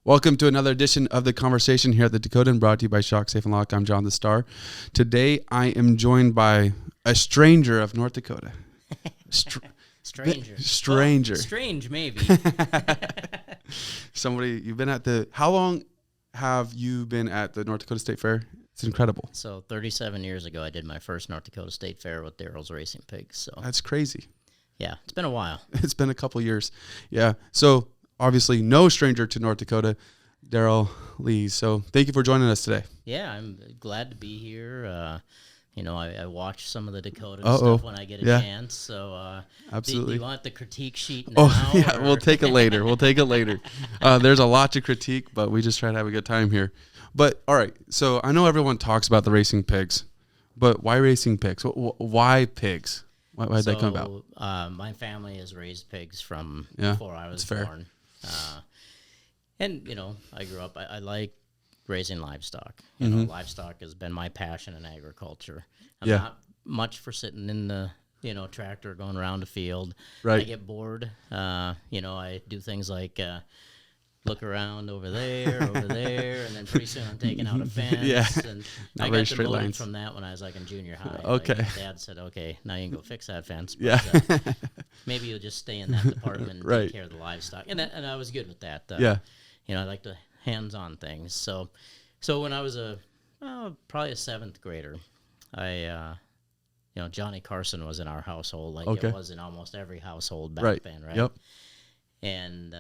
Welcome to another edition of The Conversation here at the Dakotan, brought to you by Shock, Safe, and Lock. I'm John the Star. Today, I am joined by a stranger of North Dakota. Stranger. Stranger. Well, strange, maybe. Somebody, you've been at the... How long have you been at the North Dakota State Fair? It's incredible. So 37 years ago, I did my first North Dakota State Fair with Daryl's Racing Pigs. So That's crazy. Yeah, it's been a while. It's been a couple years. Yeah. So, obviously, no stranger to North Dakota, Daryl Lies. So, thank you for joining us today. Yeah, I'm glad to be here. I watch some of the Dakotan stuff when I get a chance. So, absolutely. Do you want the critique sheet now? Oh, yeah, we'll take it later. There's a lot to critique, but we just try to have a good time here. But, all right, so I know everyone talks about the racing pigs, but why racing pigs? Why pigs? Why did that come about? My family has raised pigs from before I was born. And, I grew up, I like raising livestock. Livestock has been my passion in agriculture. I'm not much for sitting in the, tractor going around the field. Right. I get bored. I do things like look around over there, and then pretty soon I'm taking out a fence. And I got demoted from that when I was in junior high. Okay. Dad said, okay, now you can go fix that fence. But, maybe you'll just stay in that department and take care of the livestock. And I was good with that. I like the hands-on things. So when I was probably a seventh grader, Johnny Carson was in our household it was in almost every household back then, right? Yep. And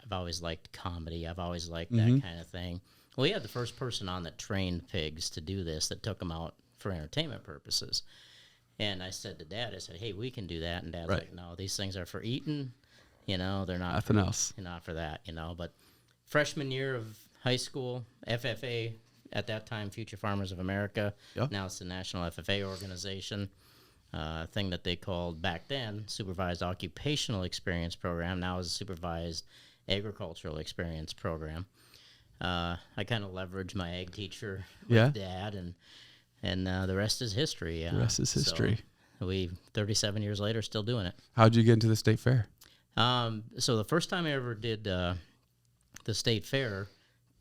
I've always liked comedy. I've always liked that kind of thing. Well, we had the first person on that trained pigs to do this, that took them out for entertainment purposes. And I said to Dad, hey, we can do that. And Dad's like, no, these things are for eating. They're not nothing else. Not for that, But freshman year of high school, FFA, at that time, Future Farmers of America. Yep. Now it's the National FFA organization. Thing that they called back then Supervised Occupational Experience Program. Now is Supervised Agricultural Experience Program. I kind of leveraged my ag teacher with Dad, and the rest is history. The rest is history. So we 37 years later still doing it. How'd you get into the state fair? So the first time I ever did the state fair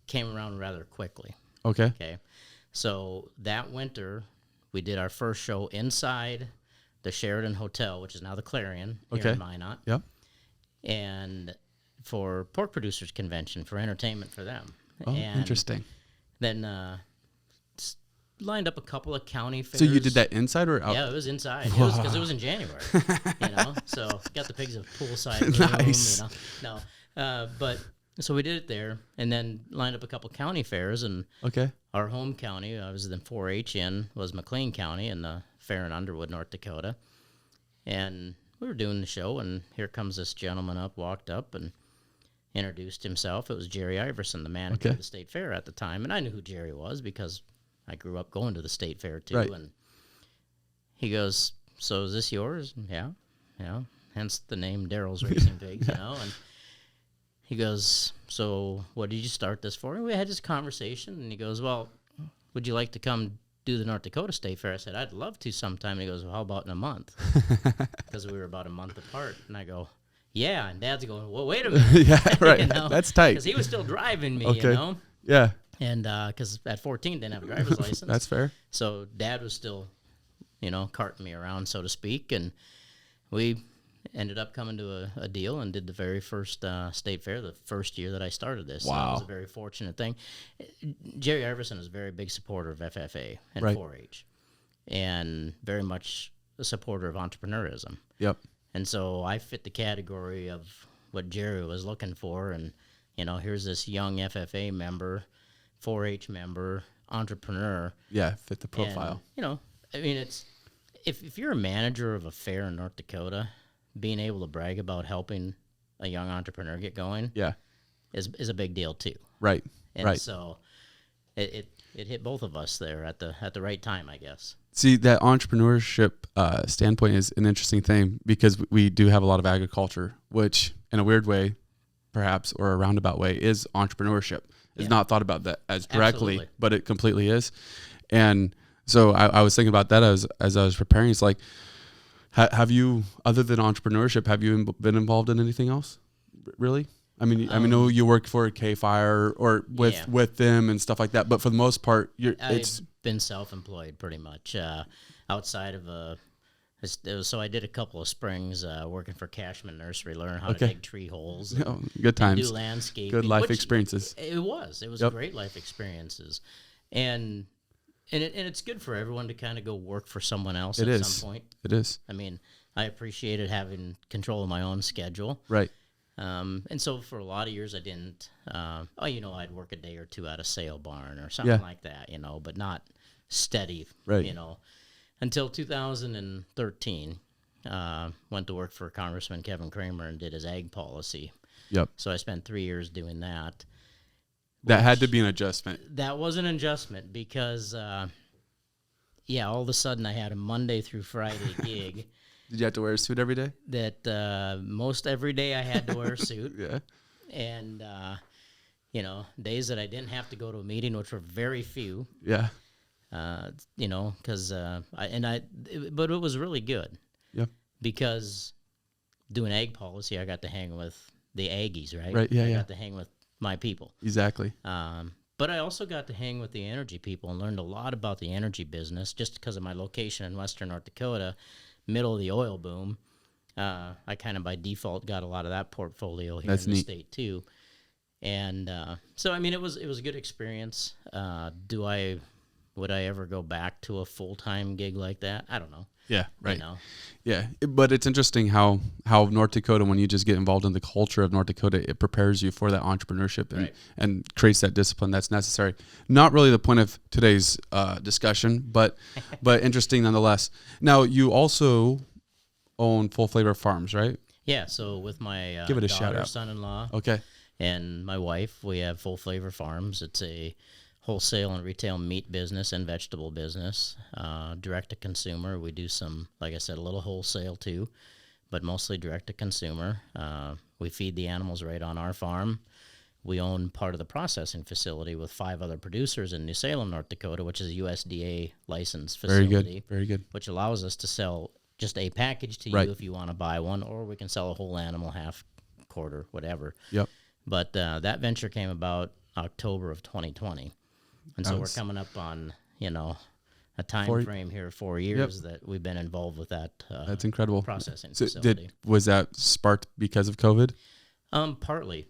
came around rather quickly. Okay. So that winter, we did our first show inside the Sheridan Hotel, which is now the Clarion here in Minot. Yep. And for Pork Producers Convention, for entertainment for them. Oh, interesting. Then lined up a couple of county fairs. So you did that inside or out? Yeah, it was inside. It was because it was in January, So got the pigs a poolside room, Nice. But so we did it there, and then lined up a couple county fairs, and our home county, I was in 4-H in, was McLean County, and the fair in Underwood, North Dakota. And we were doing the show, and here comes this gentleman walked up, and introduced himself. It was Jerry Iverson, the manager of the state fair at the time, and I knew who Jerry was because I grew up going to the state fair too. Right. And he goes, "So is this yours?" And hence the name Daryl's Racing Pigs, And he goes, "So what did you start this for?" And we had this conversation, and he goes, "Well, would you like to come do the North Dakota State Fair?" I said, "I'd love to sometime." And he goes, "Well, how about in a month?" Because we were about a month apart, and I go, "Yeah," and Dad's going, "Well, wait a minute." Yeah, right. That's tight. Because he was still driving me, Yeah. And because at 14, didn't have a driver's license. That's fair. So Dad was still, carting me around, so to speak. And we ended up coming to a deal and did the very first state fair the first year that I started this. Wow. So it was a very fortunate thing. Jerry Iverson is a very big supporter of FFA and 4-H, and very much a supporter of entrepreneurism. Yep. And so I fit the category of what Jerry was looking for. And, here's this young FFA member, 4-H member, entrepreneur. Yeah, fit the profile. And, it's if you're a manager of a fair in North Dakota, being able to brag about helping a young entrepreneur get going is a big deal too. Right. And so it hit both of us there at the right time, I guess. See, that entrepreneurship standpoint is an interesting thing because we do have a lot of agriculture, which in a weird way, perhaps, or a roundabout way, is entrepreneurship. It's not thought about that as directly, but it completely is. And so I was thinking about that as I was preparing. It's like, have you, other than entrepreneurship, have you been involved in anything else? Really? I know you work for K-Fire or with them and stuff like that, but for the most part, I've been self-employed pretty much. Outside of so I did a couple of springs working for Cashman Nursery, learn how to dig tree holes. Good times. Do landscaping. Good life experiences. It was great life experiences, and it's good for everyone to kind of go work for someone else some point. It is. I mean, I appreciated having control of my own schedule. Right. And so for a lot of years I didn't, I'd work a day or two at a sale barn or something like that, but not steady, right. Until 2013, went to work for Congressman Kevin Kramer and did his ag policy. Yep. So I spent 3 years doing that. That had to be an adjustment. That was an adjustment because, all of a sudden I had a Monday through Friday gig. Did you have to wear a suit every day? That most every day I had to wear a suit. Yeah. And, days that I didn't have to go to a meeting, which were very few. Yeah. Because but it was really good. Yeah. Because doing ag policy, I got to hang with the Aggies, right? Right, yeah, I got to hang with my people. Exactly. But I also got to hang with the energy people and learned a lot about the energy business just because of my location in western North Dakota, middle of the oil boom. I kind of by default got a lot of that portfolio here in the state too. And so, it was a good experience. Would I ever go back to a full-time gig like that? I don't know. Yeah, right. Yeah, but it's interesting how North Dakota, when you just get involved in the culture of North Dakota, it prepares you for that entrepreneurship and creates that discipline that's necessary. Not really the point of today's discussion, but interesting nonetheless. Now, you also own Full Flavor Farms, right? Yeah, so with my Give it a shout out. Son-in-law okay, and my wife, we have Full Flavor Farms. It's a wholesale and retail meat business and vegetable business, direct to consumer. We do some, like I said, a little wholesale too, but mostly direct to consumer. We feed the animals right on our farm. We own part of the processing facility with 5 other producers in New Salem, North Dakota, which is a USDA licensed facility. Very good. Which allows us to sell just a package to you if you want to buy one, or we can sell a whole animal, half, quarter, whatever. Yep. But that venture came about October of 2020. And so we're coming up on, a time frame here, 4 years that we've been involved with that. That's incredible. Processing facility. Was that sparked because of COVID? Partly.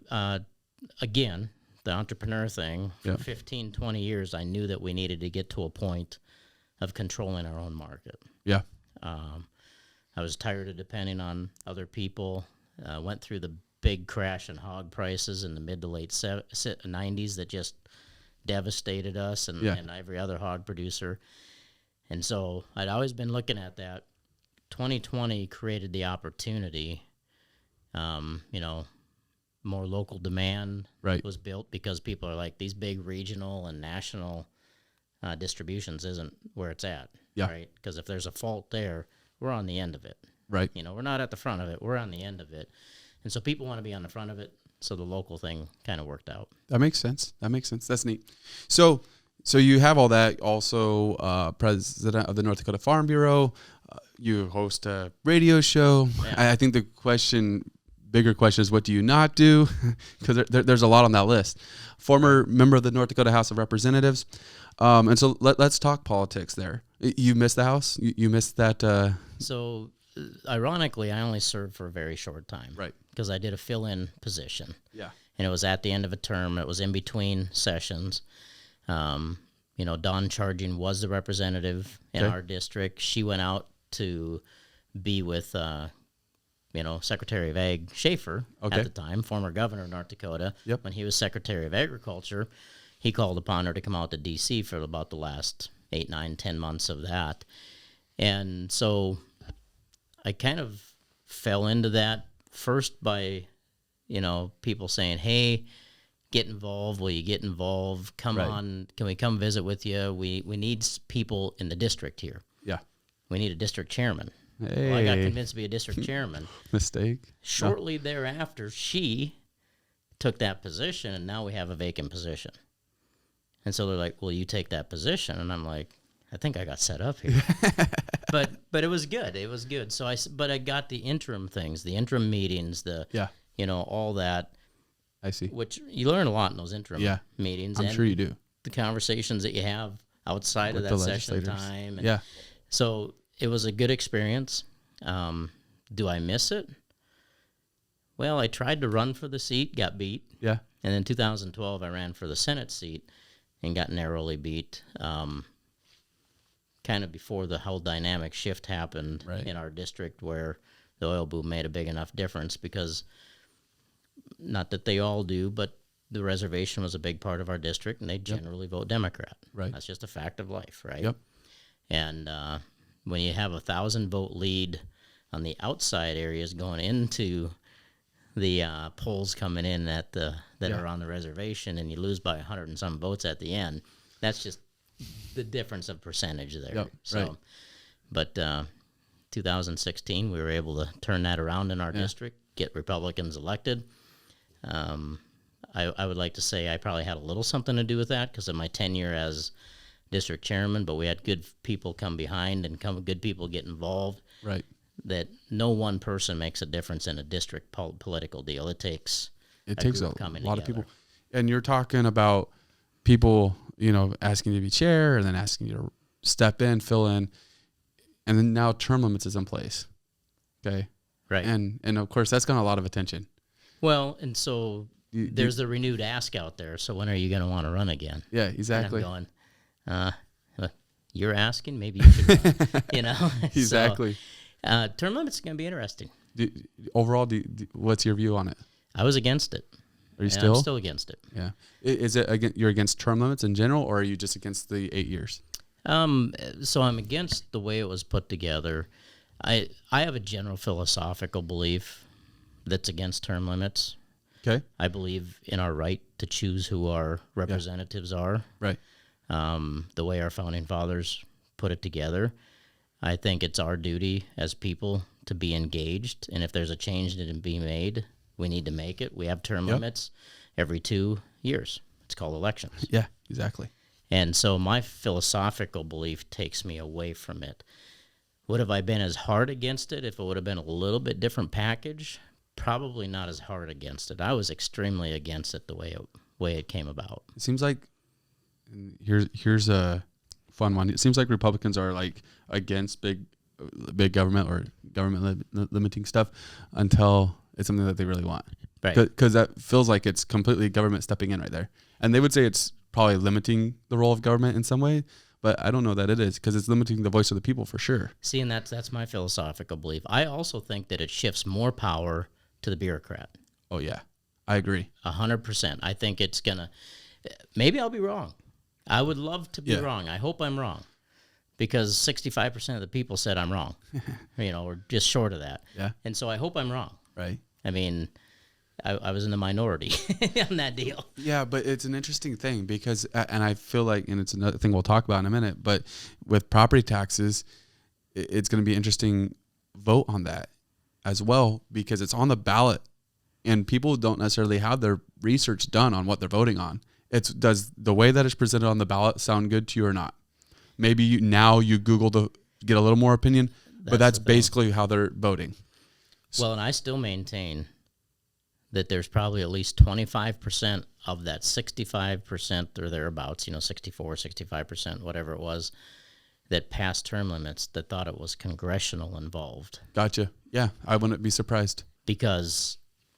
Again, the entrepreneur thing, for 15, 20 years, I knew that we needed to get to a point of controlling our own market. Yeah. I was tired of depending on other people. Went through the big crash in hog prices in the mid to late 90s that just devastated us and every other hog producer. And so I'd always been looking at that. 2020 created the opportunity, more local demand was built because people are like, these big regional and national distributions isn't where it's at, right? Because if there's a fault there, we're on the end of it. Right. We're not at the front of it, we're on the end of it. And so people want to be on the front of it. So the local thing kind of worked out. That makes sense. That's neat. So you have all that. Also, president of the North Dakota Farm Bureau. You host a radio show. Yeah. I think the bigger question is, what do you not do? Because there's a lot on that list. Former member of the North Dakota House of Representatives. And so let's talk politics there. You missed the House? You missed that? So ironically, I only served for a very short time. Right. Because I did a fill-in position. Yeah. And it was at the end of a term. It was in between sessions. Dawn Charging was the representative in our district. She went out to be with, Secretary of Ag Schaefer at the time, former governor of North Dakota. Yep. When he was Secretary of Agriculture, he called upon her to come out to D.C. for about the last 8, 9, 10 months of that. And so I kind of fell into that first by, people saying, hey, get involved. Will you get involved? Come on. Can we come visit with you? We need people in the district here. Yeah. We need a district chairman. Hey. Well, I got convinced to be a district chairman. Mistake. Shortly thereafter, she took that position, and now we have a vacant position. And so they're like, will you take that position? And I'm like, I think I got set up here. But it was good. It was good. So I got the interim things, the interim meetings, all that. I see. Which you learn a lot in those interim meetings. I'm sure you do. The conversations that you have outside of that session time. And so it was a good experience. Do I miss it? Well, I tried to run for the seat, got beat. Yeah. And in 2012, I ran for the Senate seat and got narrowly beat. Kind of before the whole dynamic shift happened in our district where the oil boom made a big enough difference, because not that they all do, but the reservation was a big part of our district, and they generally vote Democrat. Right. That's just a fact of life, right? Yep. And when you have 1,000 vote lead on the outside areas going into the polls coming in that are on the reservation, and you lose by 100 and some votes at the end, that's just the difference of percentage there. Yep. So, but 2016, we were able to turn that around in our district, get Republicans elected. I would like to say I probably had a little something to do with that because of my tenure as district chairman, but we had good people come behind and good people get involved. Right. That no one person makes a difference in a district political deal. It takes a lot of people. And you're talking about people, asking you to be chair and then asking you to step in, fill in, and then now term limits is in place. Okay. Right. And of course that's gotten a lot of attention. Well, and so there's the renewed ask out there. So when are you going to want to run again? Yeah, exactly. And I'm going, you're asking, maybe you should run, Exactly. So, term limits is going to be interesting. Overall, what's your view on it? I was against it. Are you still? I'm still against it. Yeah. Is it you're against term limits in general, or are you just against the 8 years? So I'm against the way it was put together. I have a general philosophical belief that's against term limits. Okay. I believe in our right to choose who our representatives are. Right. The way our founding fathers put it together. I think it's our duty as people to be engaged, and if there's a change that can be made, we need to make it. We have term limits every 2 years. It's called elections. Yeah, exactly. And so my philosophical belief takes me away from it. Would have I been as hard against it if it would have been a little bit different package? Probably not as hard against it. I was extremely against it the way it came about. It seems like here's a fun one. It seems like Republicans are like against big government or government limiting stuff until it's something that they really want. Right. Because that feels like it's completely government stepping in right there. And they would say it's probably limiting the role of government in some way, but I don't know that it is, because it's limiting the voice of the people for sure. See, and that's my philosophical belief. I also think that it shifts more power to the bureaucrat. Oh, yeah. I agree. 100%. I think it's going to... Maybe I'll be wrong. I would love to be wrong. I hope I'm wrong, because 65% of the people said I'm wrong, or just short of that. Yeah. And so I hope I'm wrong. Right. I mean, I was in the minority on that deal. Yeah, but it's an interesting thing because, and I feel like, and it's another thing we'll talk about in a minute, but with property taxes, it's going to be interesting vote on that as well, because it's on the ballot and people don't necessarily have their research done on what they're voting on. Does the way that it's presented on the ballot sound good to you or not? Maybe you Google to get a little more opinion, but that's basically how they're voting. Well, and I still maintain that there's probably at least 25% of that 65% or thereabouts, 64, 65%, whatever it was, that passed term limits that thought it was congressional involved. Gotcha. Yeah, I wouldn't be surprised. Because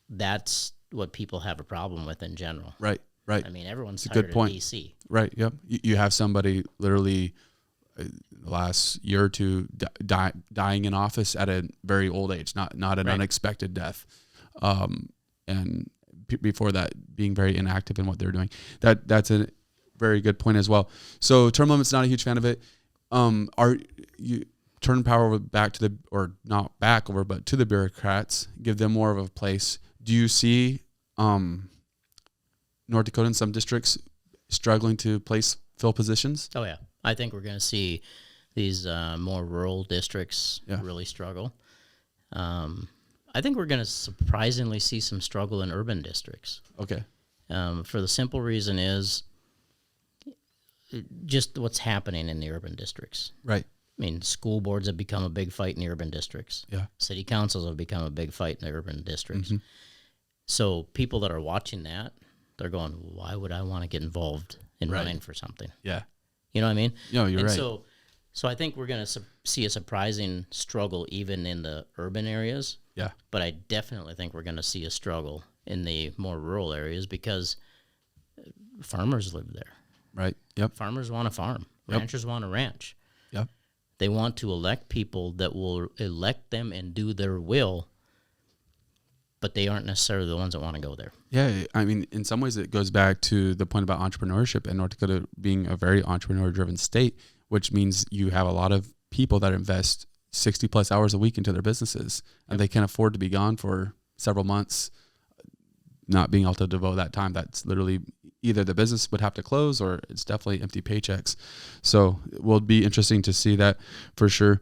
that's what people have a problem with in general. Right. I mean, everyone's tired of D.C. Right, yep. You have somebody literally the last year or two dying in office at a very old age, not an unexpected death. And before that, being very inactive in what they're doing. That's a very good point as well. So term limits, not a huge fan of it. Are you turn power back to not back over, but to the bureaucrats, give them more of a place? Do you see North Dakota in some districts struggling to fill positions? Oh yeah, I think we're going to see these more rural districts really struggle. I think we're going to surprisingly see some struggle in urban districts. Okay. For the simple reason is just what's happening in the urban districts. Right. I mean, school boards have become a big fight in the urban districts. Yeah. City councils have become a big fight in the urban districts. Mm-hmm. So people that are watching that, they're going, why would I want to get involved in running for something? Yeah. You know what I mean? No, you're right. So I think we're going to see a surprising struggle even in the urban areas. Yeah. But I definitely think we're going to see a struggle in the more rural areas because farmers live there. Right. Yep. Farmers want to farm. Yep. Ranchers want to ranch. Yep. They want to elect people that will elect them and do their will, but they aren't necessarily the ones that want to go there. Yeah, I mean, in some ways it goes back to the point about entrepreneurship and North Dakota being a very entrepreneur-driven state, which means you have a lot of people that invest 60 plus hours a week into their businesses, and they can't afford to be gone for several months, not being able to devote that time. That's literally either the business would have to close or it's definitely empty paychecks. So it will be interesting to see that for sure.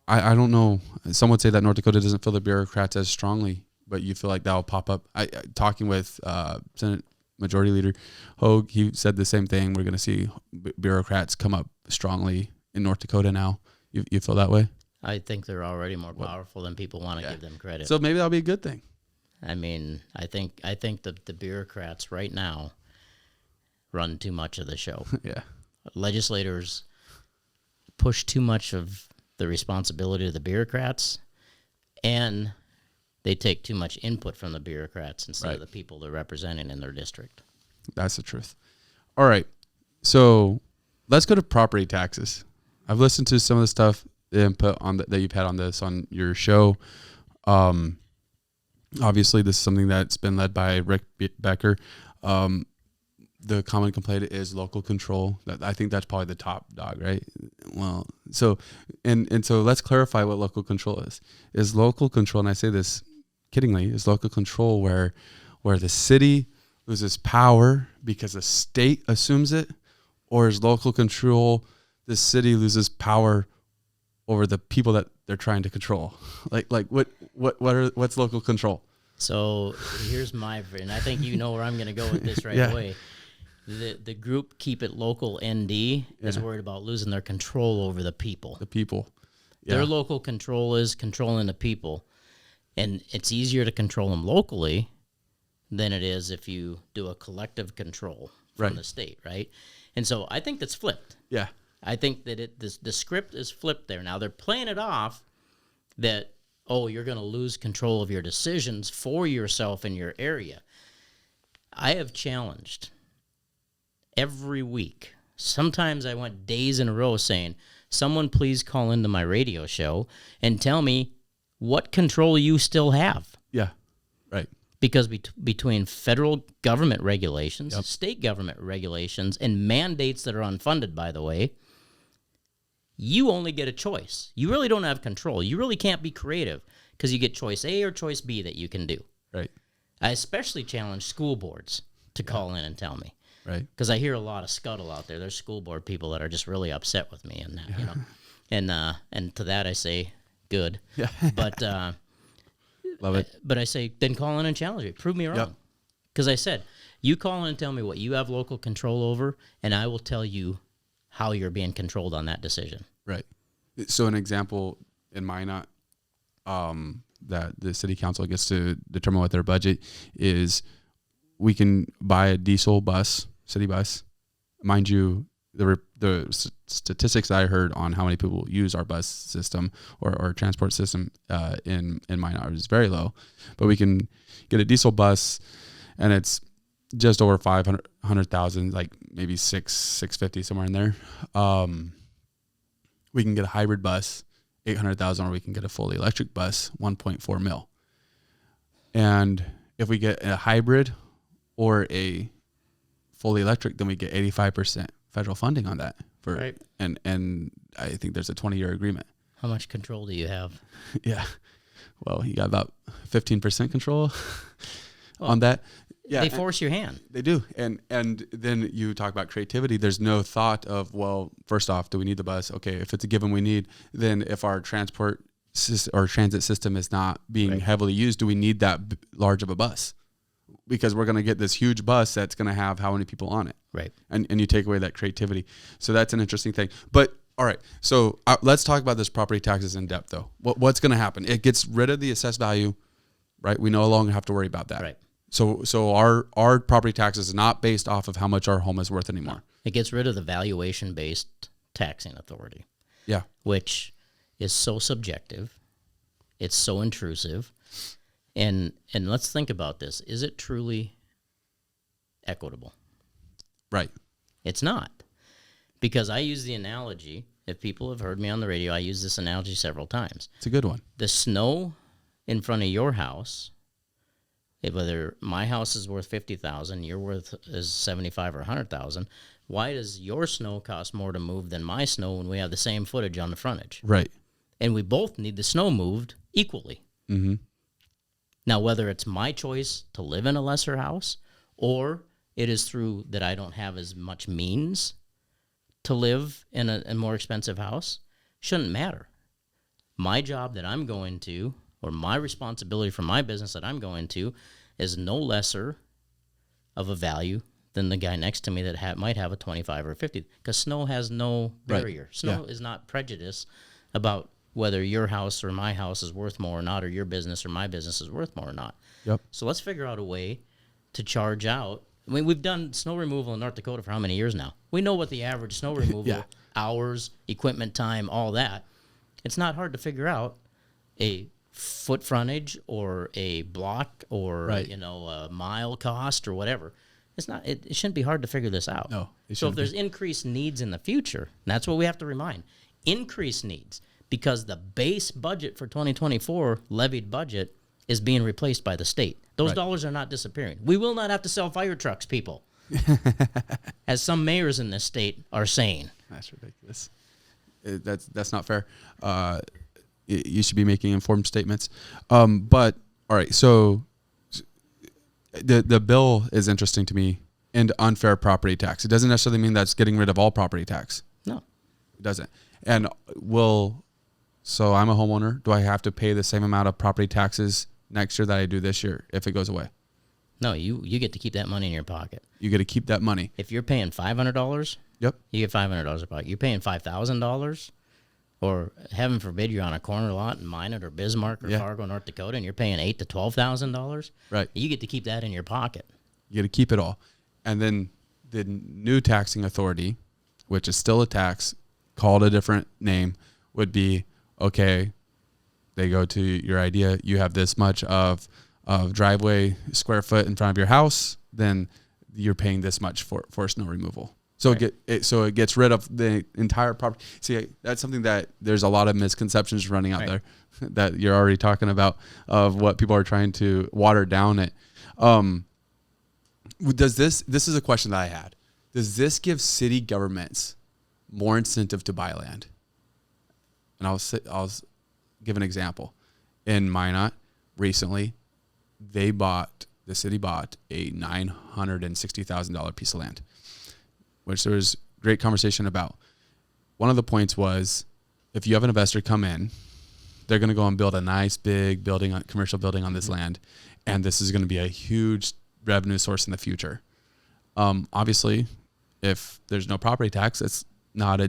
I don't know. Some would say that North Dakota doesn't feel the bureaucrats as strongly, but you feel like that will pop up. Talking with Senate Majority Leader Hogue, he said the same thing. We're going to see bureaucrats come up strongly in North Dakota now. You feel that way? I think they're already more powerful than people want to give them credit. So maybe that'll be a good thing. I mean, I think that the bureaucrats right now run too much of the show. Yeah. Legislators push too much of the responsibility of the bureaucrats, and they take too much input from the bureaucrats instead of the people they're representing in their district. That's the truth. All right. So let's go to property taxes. I've listened to some of the stuff, the input on that you've had on this on your show. Obviously, this is something that's been led by Rick Becker. The common complaint is local control. I think that's probably the top dog, right? Well, so so let's clarify what local control is. Is local control, and I say this kiddingly, is local control where the city loses power because the state assumes it, or is local control the city loses power over the people that they're trying to control? What's local control? So here's and I think you know where I'm going to go with this right away. The group Keep It Local ND is worried about losing their control over the people. The people. Yeah. Their local control is controlling the people. And it's easier to control them locally than it is if you do a collective control from the state, right? And so I think that's flipped. Yeah. I think that the script is flipped there. Now they're playing it off that, you're going to lose control of your decisions for yourself in your area. I have challenged every week. Sometimes I went days in a row saying, someone please call into my radio show and tell me what control you still have. Yeah, right. Because between federal government regulations, state government regulations, and mandates that are unfunded, by the way, you only get a choice. You really don't have control. You really can't be creative because you get choice A or choice B that you can do. Right. I especially challenge school boards to call in and tell me. Right. Because I hear a lot of scuttle out there. There's school board people that are just really upset with me and that, you know. And to that I say, good. Yeah. But love it. But I say, then call in and challenge me. Prove me wrong. Because I said, you call in and tell me what you have local control over, and I will tell you how you're being controlled on that decision. Right. So an example in Minot that the city council gets to determine what their budget is, we can buy a diesel bus, city bus. Mind you, the statistics I heard on how many people use our bus system or transport system in Minot is very low. But we can get a diesel bus, and it's just over 500,000, like maybe 650 somewhere in there. We can get a hybrid bus, 800,000, or we can get a fully electric bus, 1.4 mil. And if we get a hybrid or a fully electric, then we get 85% federal funding on that. And I think there's a 20-year agreement. How much control do you have? Yeah. Well, you got about 15% control on that. Yeah, they force your hand. They do. And then you talk about creativity. There's no thought of, well, first off, do we need the bus? Okay, if it's a given we need, then if our transport or transit system is not being heavily used, do we need that large of a bus? Because we're going to get this huge bus that's going to have how many people on it. Right. And you take away that creativity. So that's an interesting thing. But all right, so let's talk about this property taxes in depth, though. What's going to happen? It gets rid of the assessed value right? We no longer have to worry about that. Right. So our property tax is not based off of how much our home is worth anymore. It gets rid of the valuation-based taxing authority. Yeah. Which is so subjective. It's so intrusive. And let's think about this. Is it truly equitable? Right. It's not. Because I use the analogy, if people have heard me on the radio, I use this analogy several times. It's a good one. The snow in front of your house, whether my house is worth $50,000, your worth is $75,000 or $100,000, why does your snow cost more to move than my snow when we have the same footage on the frontage? Right. And we both need the snow moved equally. Mm-hmm. Now, whether it's my choice to live in a lesser house or it is through that I don't have as much means to live in a more expensive house, shouldn't matter. My job that I'm going to, or my responsibility for my business that I'm going to, is no lesser of a value than the guy next to me that might have a 25 or 50, because snow has no barrier. Right. Snow is not prejudice about whether your house or my house is worth more or not, or your business or my business is worth more or not. Yep. So let's figure out a way to charge out. I mean, we've done snow removal in North Dakota for how many years now? We know what the average snow removal, hours, equipment time, all that. It's not hard to figure out a foot frontage or a block or, a mile cost or whatever. It's not. It shouldn't be hard to figure this out. No. So if there's increased needs in the future, and that's what we have to remind, increased needs, because the base budget for 2024 levied budget is being replaced by the state. Those dollars are not disappearing. We will not have to sell fire trucks, people, as some mayors in this state are saying. That's ridiculous. That's not fair. You should be making informed statements. But all right, so the bill is interesting to me. And unfair property tax. It doesn't necessarily mean that's getting rid of all property tax. No, it doesn't. And so I'm a homeowner. Do I have to pay the same amount of property taxes next year that I do this year if it goes away? No, you get to keep that money in your pocket. You get to keep that money. If you're paying $500, yep, you get $500 a pocket. You're paying $5,000, or heaven forbid you're on a corner lot in Minot or Bismarck or Fargo, North Dakota, and you're paying $8,000 to $12,000. Right. You get to keep that in your pocket. You get to keep it all. And then the new taxing authority, which is still a tax, called a different name, would be, okay, they go to your idea, you have this much of driveway square foot in front of your house, then you're paying this much for snow removal. So it gets rid of the entire property. See, that's something that there's a lot of misconceptions running out there that you're already talking about, of what people are trying to water down it. This is a question that I had. Does this give city governments more incentive to buy land? And I'll give an example. In Minot, recently, the city bought a $960,000 piece of land, which there was great conversation about. One of the points was, if you have an investor come in, they're going to go and build a nice big commercial building on this land, and this is going to be a huge revenue source in the future. Obviously, if there's no property tax, it's not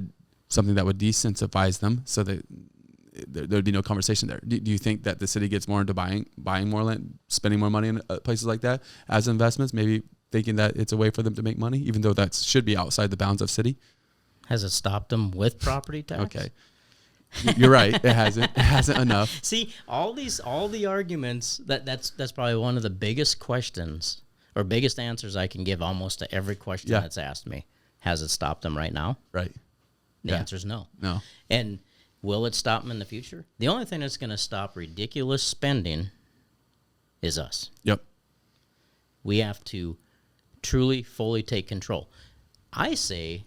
something that would disincentivize them, so that there'd be no conversation there. Do you think that the city gets more into buying more land, spending more money in places like that as investments, maybe thinking that it's a way for them to make money, even though that should be outside the bounds of city? Has it stopped them with property tax? Okay. You're right. It hasn't. It hasn't enough. See, all the arguments, that's probably one of the biggest questions or biggest answers I can give almost to every question that's asked me. Has it stopped them right now? Right. The answer is no. No. And will it stop them in the future? The only thing that's going to stop ridiculous spending is us. Yep. We have to truly, fully take control. I say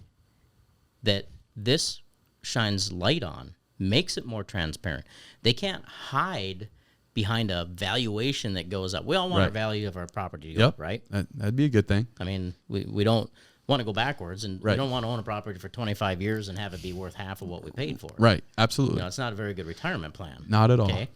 that this shines light on, makes it more transparent. They can't hide behind a valuation that goes up. We all want our value of our property to go up, right? That'd be a good thing. I mean, we don't want to go backwards, and we don't want to own a property for 25 years and have it be worth half of what we paid for. Right, absolutely. It's not a very good retirement plan. Not at all. Okay?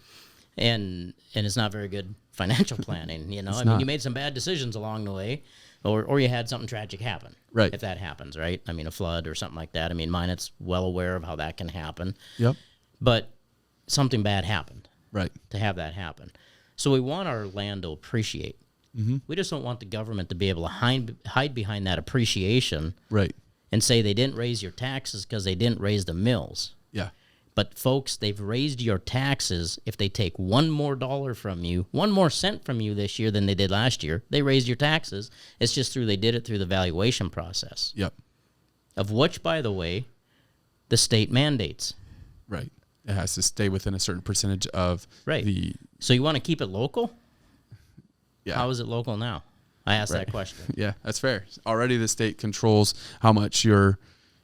And it's not very good financial planning, I mean, you made some bad decisions along the way, or you had something tragic happen. Right. If that happens, right? I mean, a flood or something like that. I mean, Minot's well aware of how that can happen. Yep. But something bad happened. Right. To have that happen. So we want our land to appreciate. Mm-hmm. We just don't want the government to be able to hide behind that appreciation, right, and say they didn't raise your taxes because they didn't raise the mills. Yeah. But folks, they've raised your taxes. If they take $1 more from you, 1 more cent from you this year than they did last year, they raised your taxes. It's just they did it through the valuation process. Yep. Of which, by the way, the state mandates. Right. It has to stay within a certain percentage of the... So you want to keep it local? Yeah. How is it local now? I asked that question. Yeah, that's fair. Already the state controls how much you're...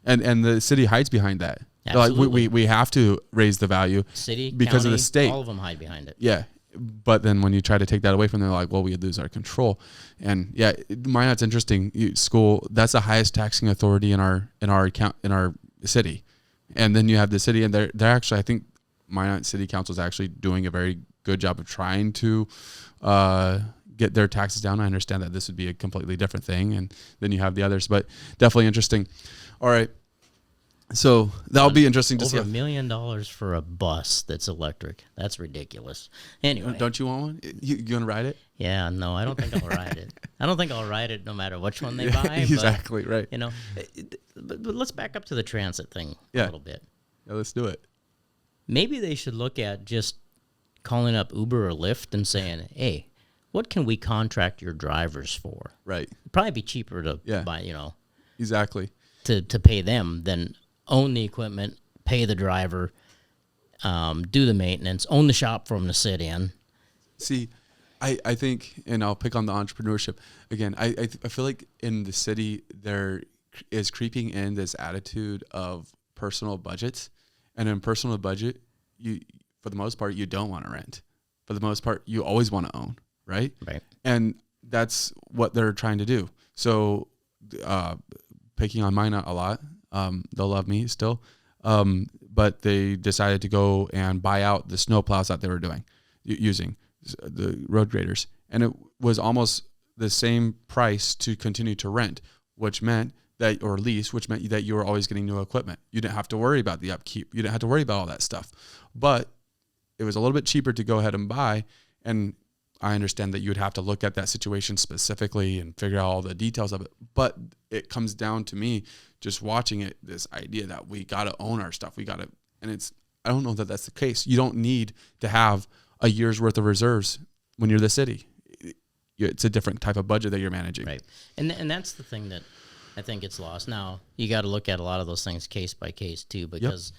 And the city hides behind that. Absolutely. Like we have to raise the value City, because county, of the state. All of them hide behind it. Yeah. But then when you try to take that away from them, they're like, well, we lose our control. And yeah, Minot's interesting. School, that's the highest taxing authority in our city. And then you have the city, and they're actually, I think Minot City Council is actually doing a very good job of trying to get their taxes down. I understand that this would be a completely different thing, and then you have the others, but definitely interesting. All right. So that'll be interesting to see. Over $1 million for a bus that's electric. That's ridiculous. Anyway. Don't you want one? You going to ride it? Yeah, no, I don't think I'll ride it. I don't think I'll ride it no matter which one they buy. Exactly, right. You know, but let's back up to the transit thing a little bit. Yeah, let's do it. Maybe they should look at just calling up Uber or Lyft and saying, hey, what can we contract your drivers for? Right. It'd probably be cheaper to buy, Exactly. To pay them than own the equipment, pay the driver, do the maintenance, own the shop for them to sit in. See, I think, and I'll pick on the entrepreneurship again. I feel like in the city there is creeping in this attitude of personal budgets, and in personal budget, you for the most part you don't want to rent. For the most part, you always want to own, right? Right. And that's what they're trying to do. So, picking on Minot a lot. They'll love me still. But they decided to go and buy out the snow plows that they were doing, using the road graders. And it was almost the same price to continue to rent, which meant that, or lease, which meant that you were always getting new equipment. You didn't have to worry about the upkeep. You didn't have to worry about all that stuff. But it was a little bit cheaper to go ahead and buy. And I understand that you would have to look at that situation specifically and figure out all the details of it. But it comes down to me just watching it, this idea that we got to own our stuff. I don't know that that's the case. You don't need to have a year's worth of reserves when you're the city. It's a different type of budget that you're managing. Right. And that's the thing that I think gets lost. Now, you got to look at a lot of those things case by case too, because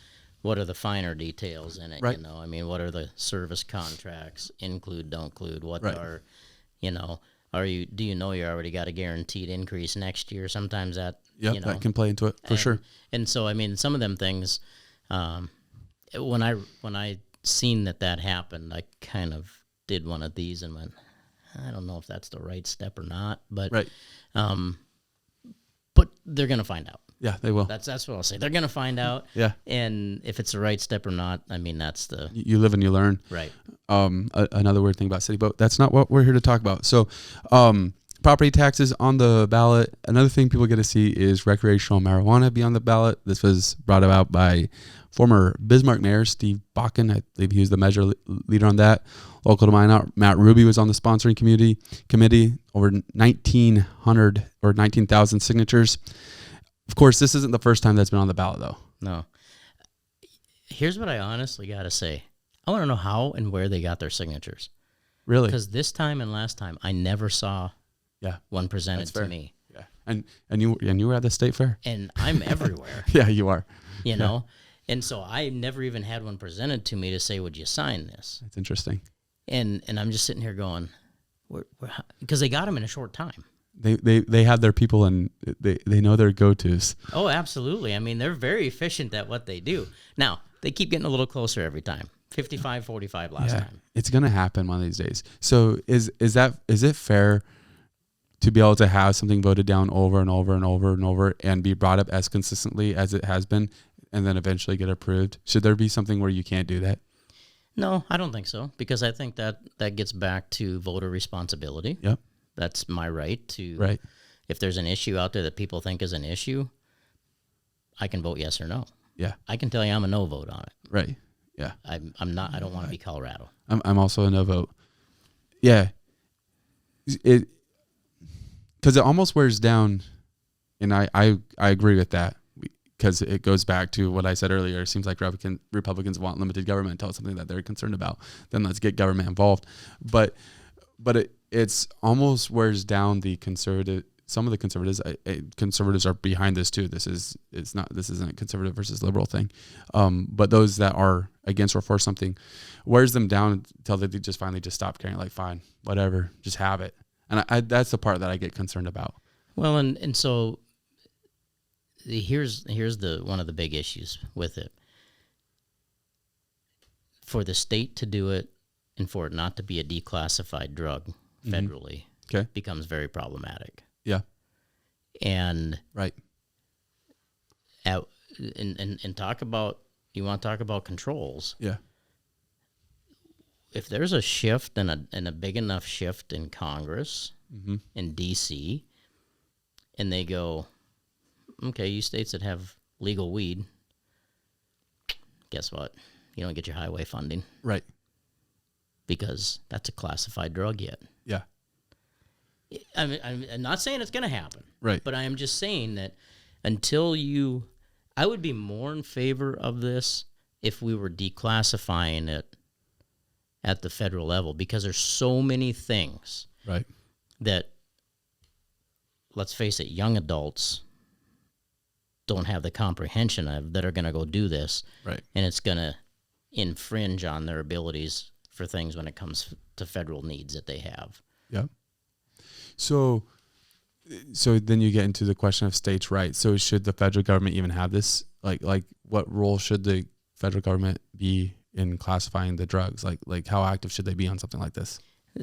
what are the finer details in it? Right. I mean, what are the service contracts, include, don't include, what are, do you know you already got a guaranteed increase next year? Sometimes that, that can play into it for sure. And so, I mean, some of them things, when I seen that happened, I kind of did one of these and went, I don't know if that's the right step or not, but, but they're going to find out. Yeah, they will. That's what I'll say. They're going to find out. Yeah. And if it's the right step or not, I mean, that's the... You live and you learn. Right. Another weird thing about city, but that's not what we're here to talk about. So, property taxes on the ballot. Another thing people get to see is recreational marijuana be on the ballot. This was brought about by former Bismarck Mayor Steve Bakken. I believe he was the measure leader on that. Local to mine, Matt Ruby was on the sponsoring committee. Over 1,900 or 19,000 signatures. Of course, this isn't the first time that's been on the ballot, though. No. Here's what I honestly got to say. I want to know how and where they got their signatures. Really? Because this time and last time, I never saw one presented to me. Yeah, and you were at the state fair. And I'm everywhere. Yeah, you are. You know, and so I never even had one presented to me to say, "Would you sign this?" That's interesting. And I'm just sitting here going, because they got them in a short time. They have their people and they know their go-tos. Oh, absolutely. I mean, they're very efficient at what they do. Now, they keep getting a little closer every time. 55-45 last time. It's going to happen one of these days. So is it fair to be able to have something voted down over and over and over and over and be brought up as consistently as it has been and then eventually get approved? Should there be something where you can't do that? No, I don't think so, because I think that gets back to voter responsibility. Yep. That's my right to. Right. If there's an issue out there that people think is an issue, I can vote yes or no. Yeah. I can tell you I'm a no vote on it. Right. Yeah. I'm not. I don't want to be Colorado. I'm also a no vote. Yeah. It because it almost wears down, and I agree with that, because it goes back to what I said earlier. It seems like Republicans want limited government until it's something that they're concerned about. Then let's get government involved. But it's almost wears down the conservative. Some of the conservatives are behind this too. This isn't a conservative versus liberal thing. But those that are against or for something wears them down until they just finally just stop caring. Like, fine, whatever, just have it. And that's the part that I get concerned about. Well, and so here's one of the big issues with it. For the state to do it and for it not to be a declassified drug federally becomes very problematic. Yeah. And right. And talk about, you want to talk about controls. Yeah. If there's a shift and a big enough shift in Congress, in DC, and they go, okay, you states that have legal weed, guess what? You don't get your highway funding. Right. Because that's a classified drug yet. Yeah. I'm not saying it's going to happen. Right. But I am just saying that I would be more in favor of this if we were declassifying it at the federal level, because there's so many things that, let's face it, young adults don't have the comprehension of that are going to go do this. Right. And it's going to infringe on their abilities for things when it comes to federal needs that they have. Yeah. So then you get into the question of states' rights. So should the federal government even have this? Like what role should the federal government be in classifying the drugs? Like how active should they be on something like this?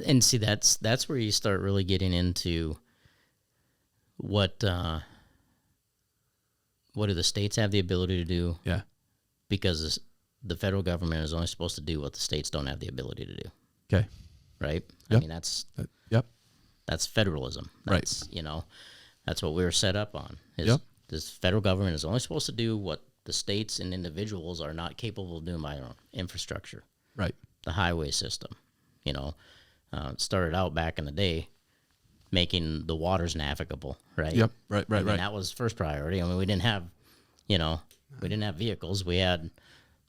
And see, that's where you start really getting into what do the states have the ability to do? Yeah. Because the federal government is only supposed to do what the states don't have the ability to do. Okay. Right? Yep. I mean, that's federalism. That's, that's what we were set up on. This federal government is only supposed to do what the states and individuals are not capable of doing by their own infrastructure. Right. The highway system, started out back in the day making the waters navigable, right? Yep. Right. That was first priority. I mean, we didn't have, we didn't have vehicles. We had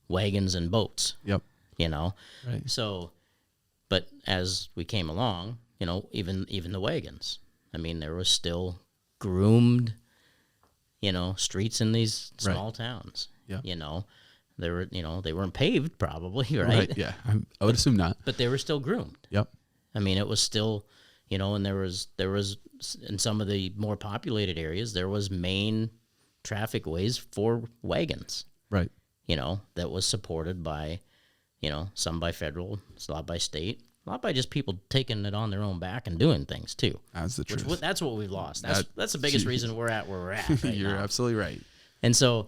wagons and boats. Yep. Right. So, but as we came along, even the wagons. I mean, there was still groomed, streets in these small towns. Yeah. They were, they weren't paved probably, right? Yeah. I would assume not. But they were still groomed. Yep. I mean, it was still, and there was in some of the more populated areas, there was main traffic ways for wagons. Right. That was supported by, some by federal, a lot by state. A lot by just people taking it on their own back and doing things too. That's the truth. That's what we've lost. That's the biggest reason we're at where we're at. Right You're now. Absolutely right. And so,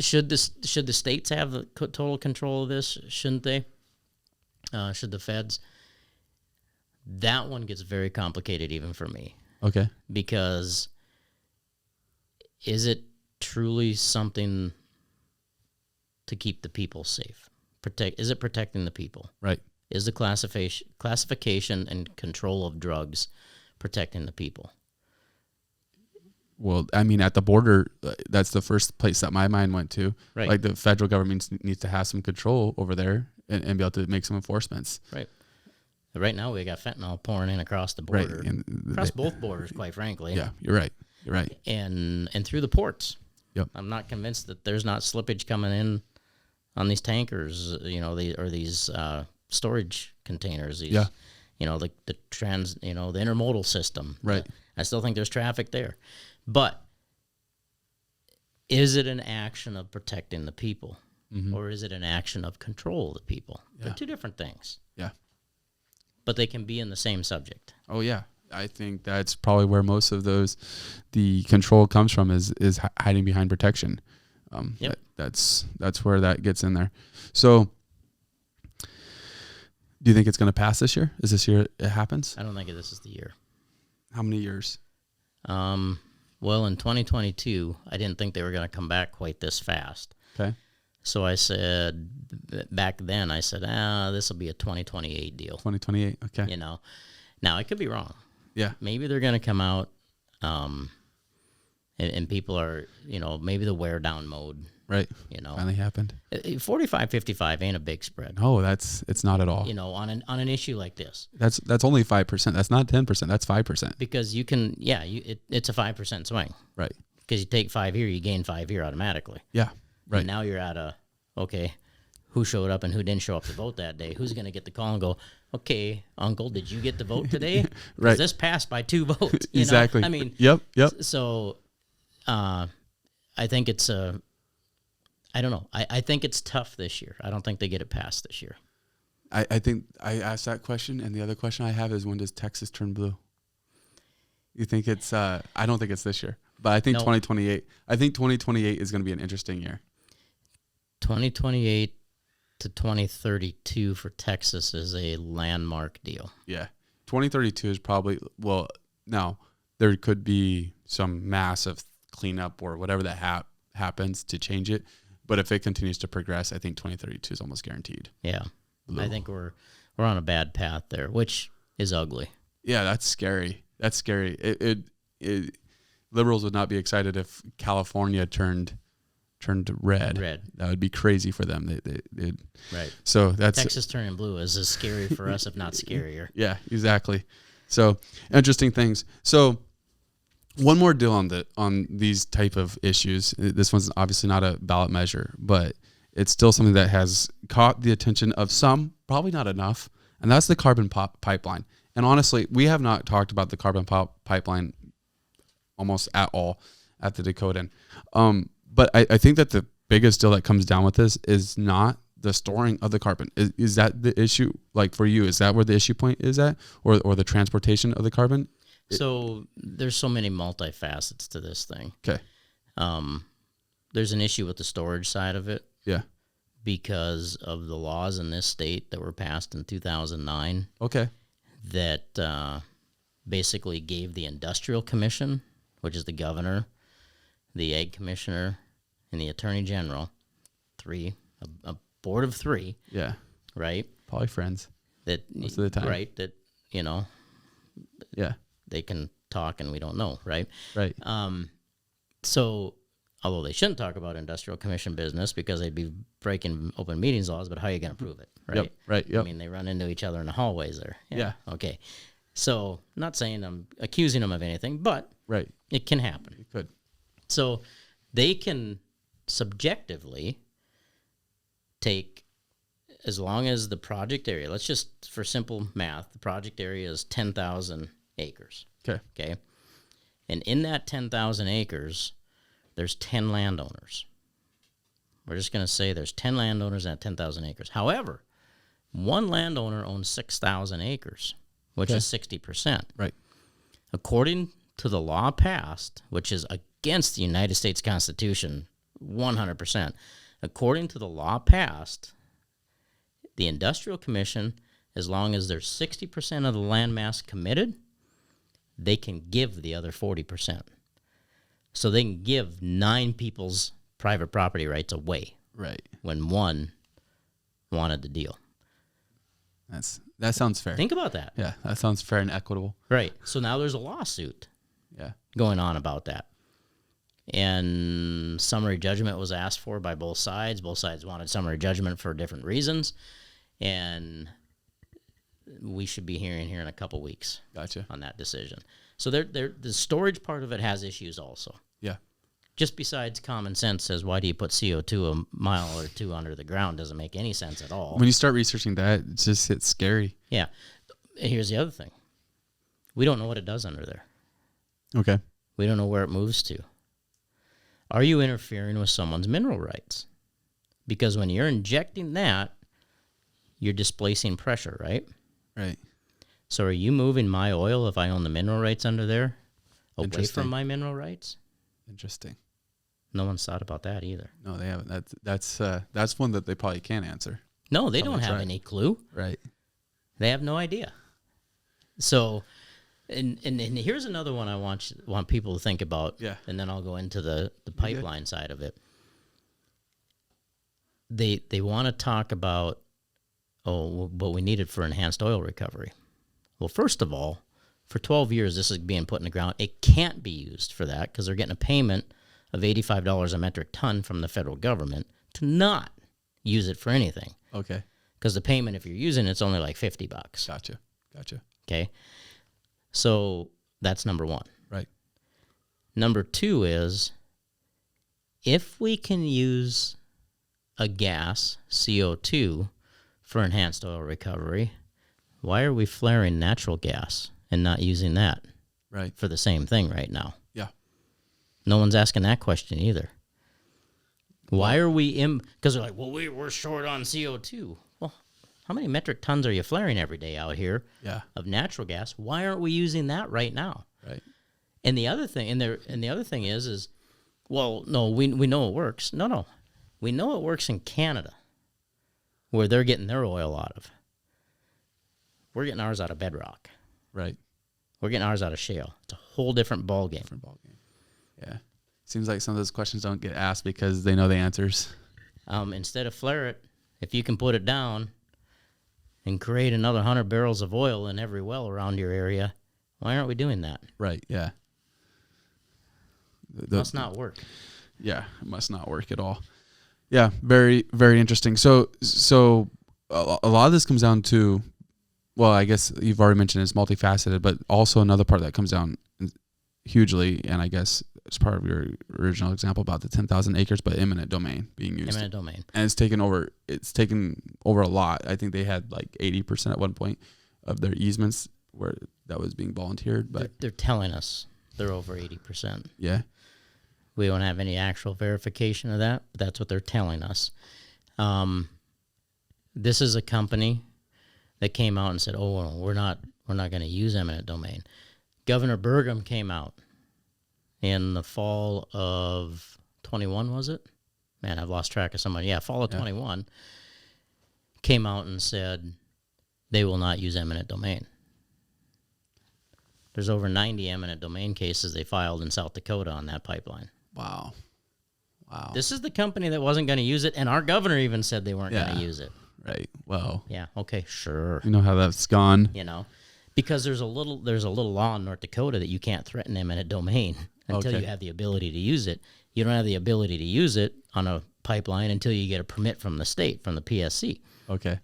should the states have the total control of this? Shouldn't they? Should the feds? That one gets very complicated even for me. Okay. Because is it truly something to keep the people safe? Is it protecting the people? Right. Is the classification and control of drugs protecting the people? Well, I mean, at the border, that's the first place that my mind went to. Right. Like the federal government needs to have some control over there and be able to make some enforcements. Right. Right now, we got fentanyl pouring in across the border, across both borders, quite frankly. Yeah, you're right. You're right. And through the ports. Yep. I'm not convinced that there's not slippage coming in on these tankers, these storage containers, the intermodal system. Right. I still think there's traffic there. But is it an action of protecting the people or is it an action of control of the people? Yeah. They're two different things. Yeah. But they can be in the same subject. Oh, yeah. I think that's probably where most of the control comes from is hiding behind protection. Yep. That's where that gets in there. So do you think it's going to pass this year? Is this year it happens? I don't think this is the year. How many years? Well, in 2022, I didn't think they were going to come back quite this fast. Okay. So I said, back then, I said, this will be a 2028 deal. 2028, okay. You know, now I could be wrong. Yeah. Maybe they're going to come out, and people are, you know, maybe the wear down mode. Right. You know, finally happened. 45-55 ain't a big spread. No, it's not at all. You know, on an issue like this. That's only 5%. That's not 10%. That's 5%. Because you can, it's a 5% swing. Right. Because you take 5 here, you gain 5 here automatically. Yeah. Right. And now you're at okay, who showed up and who didn't show up to vote that day? Who's going to get the call and go, okay, Uncle, did you get the vote today? Right. This passed by 2 votes. Exactly. Know? I mean, yep. So, I think it's I don't know. I think it's tough this year. I don't think they get it passed this year. I think I asked that question, and the other question I have is, when does Texas turn blue? You think it's? I don't think it's this year, but I think 2028. I think 2028 is going to be an interesting year. 2028 to 2032 for Texas is a landmark deal. Yeah, 2032 is probably, well, now there could be some massive cleanup or whatever that happens to change it. But if it continues to progress, I think 2032 is almost guaranteed. Yeah. Blue. I think we're on a bad path there, which is ugly. Yeah, that's scary. That's scary. Liberals would not be excited if California turned red. That would be crazy for them. They'd right. So that's Texas turning blue is as scary for us, if not scarier. Yeah, exactly. So interesting things. So one more deal on these type of issues. This one's obviously not a ballot measure, but it's still something that has caught the attention of some, probably not enough, and that's the carbon pipeline. And honestly, we have not talked about the carbon pipeline almost at all at the Dakotan. But I think that the biggest deal that comes down with this is not the storing of the carbon. Is that the issue? Like, for you, is that where the issue point is at, or the transportation of the carbon? So there's so many multifacets to this thing. Okay. There's an issue with the storage side of it. Yeah. Because of the laws in this state that were passed in 2009. Okay. That basically gave the Industrial Commission, which is the governor, the Ag Commissioner, and the Attorney General, a board of 3. Yeah. Right? Probably friends. That most of the time. Right. That, yeah. They can talk and we don't know, right? Right. So, although they shouldn't talk about Industrial Commission business because they'd be breaking open meetings laws, but how are you going to prove it, right? Yep. Right. Yep. I mean, they run into each other in the hallways there. Yeah. Okay. So, not saying I'm accusing them of anything, but right, it can happen. It could. So, they can subjectively take, as long as the project area, let's just, for simple math, the project area is 10,000 acres. Okay. And in that 10,000 acres, there's 10 landowners. We're just going to say there's 10 landowners at 10,000 acres. However, one landowner owns 6,000 acres, which is 60%. Right. According to the law passed, which is against the United States Constitution, 100%. According to the law passed, the Industrial Commission, as long as there's 60% of the land mass committed, they can give the other 40%. So they can give 9 people's private property rights away. Right. When one wanted the deal. That sounds fair. Think about that. Yeah, that sounds fair and equitable. Right. So now there's a lawsuit going on about that. And summary judgment was asked for by both sides. Both sides wanted summary judgment for different reasons. And we should be hearing here in a couple weeks. Gotcha. On that decision. So the storage part of it has issues also. Yeah. Just besides common sense says, why do you put CO2 a mile or 2 under the ground? Doesn't make any sense at all. When you start researching that, it's scary. Yeah. Here's the other thing. We don't know what it does under there. Okay. We don't know where it moves to. Are you interfering with someone's mineral rights? Because when you're injecting that, you're displacing pressure, right? Right. So are you moving my oil if I own the mineral rights under there away from my mineral rights? Interesting. No one's thought about that either. No, they haven't. That's one that they probably can't answer. No, they don't have any clue. Right. They have no idea. So, and here's another one I want people to think about. Yeah. And then I'll go into the pipeline side of it. they want to talk about, what we needed for enhanced oil recovery. Well, first of all, for 12 years, this is being put in the ground. It can't be used for that because they're getting a payment of $85 a metric ton from the federal government to not use it for anything. Okay. Because the payment, if you're using it's only like $50. Gotcha. Okay. So that's number one. Right. Number two is, if we can use a gas, CO2, for enhanced oil recovery, why are we flaring natural gas and not using that for the same thing right now? Yeah. No one's asking that question either. Why are we because they're like, well, we're short on CO2. Well, how many metric tons are you flaring every day out here of natural gas? Why aren't we using that right now? Right. And the other thing, is, well, no, we know it works. No. We know it works in Canada, where they're getting their oil out of. We're getting ours out of bedrock. Right. We're getting ours out of shale. It's a whole different ballgame. Yeah. Seems like some of those questions don't get asked because they know the answers. Instead of flare it, if you can put it down and create another 100 barrels of oil in every well around your area, why aren't we doing that? Right, yeah. It must not work. Yeah, it must not work at all. Yeah, very, very interesting. So a lot of this comes down to, well, I guess you've already mentioned it's multifaceted, but also another part that comes down hugely, and I guess it's part of your original example about the 10,000 acres, but eminent domain being used. Eminent domain. And it's taken over a lot. I think they had like 80% at one point of their easements where that was being volunteered. But they're telling us they're over 80%. Yeah. We don't have any actual verification of that, but that's what they're telling us. This is a company that came out and said, "Oh, well, we're not going to use eminent domain." Governor Burgum came out in the fall of 21, was it? Man, I've lost track of somebody. Yeah, fall of 21. Came out and said they will not use eminent domain. There's over 90 eminent domain cases they filed in South Dakota on that pipeline. Wow. This is the company that wasn't going to use it, and our governor even said they weren't going to use it. Right. Well. Yeah. Okay. Sure. You know how that's gone. Because there's a little law in North Dakota that you can't threaten eminent domain until you have the ability to use it. You don't have the ability to use it on a pipeline until you get a permit from the state, from the PSC. Okay.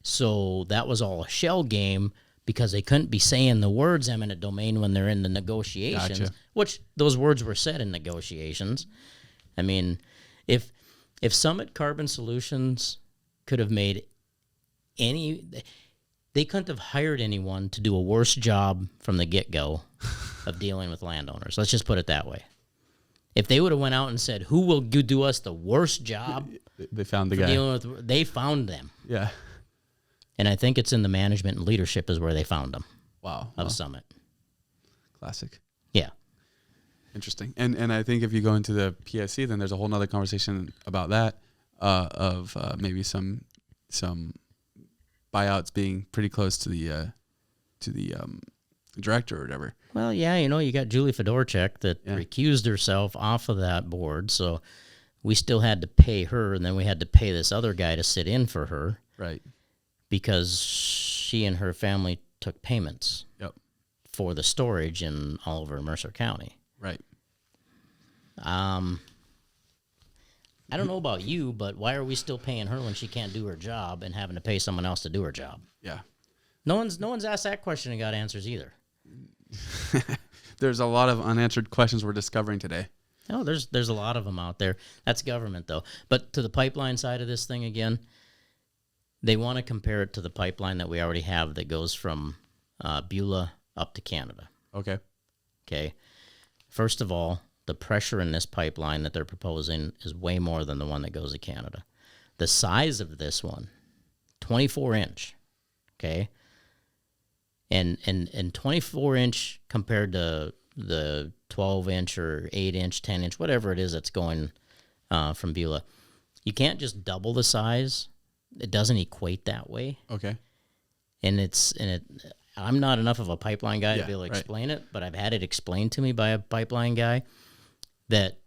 So that was all a shell game because they couldn't be saying the words eminent domain when they're in the negotiations, which those words were said in negotiations. I mean, if Summit Carbon Solutions could have made they couldn't have hired anyone to do a worse job from the get-go of dealing with landowners. Let's just put it that way. If they would have went out and said, who will do us the worst job? They found the guy. They found them. Yeah. And I think it's in the management and leadership is where they found them. Wow. Of Summit. Classic. Yeah. Interesting. And I think if you go into the PSC, then there's a whole nother conversation about that, of maybe some buyouts being pretty close to the director or whatever. Well, yeah, you got Julie Fedorchak that recused herself off of that board, so we still had to pay her, and then we had to pay this other guy to sit in for her. Right. Because she and her family took payments for the storage in all over Mercer County. Right. I don't know about you, but why are we still paying her when she can't do her job and having to pay someone else to do her job? Yeah. No one's asked that question and got answers either. There's a lot of unanswered questions we're discovering today. Oh, there's a lot of them out there. That's government, though. But to the pipeline side of this thing again, they want to compare it to the pipeline that we already have that goes from Beulah up to Canada. Okay. First of all, the pressure in this pipeline that they're proposing is way more than the one that goes to Canada. The size of this one, 24-inch, okay? And 24-inch compared to the 12-inch or 8-inch, 10-inch, whatever it is that's going from Beulah. You can't just double the size. It doesn't equate that way. Okay. I'm not enough of a pipeline guy to be able to explain it, but I've had it explained to me by a pipeline guy that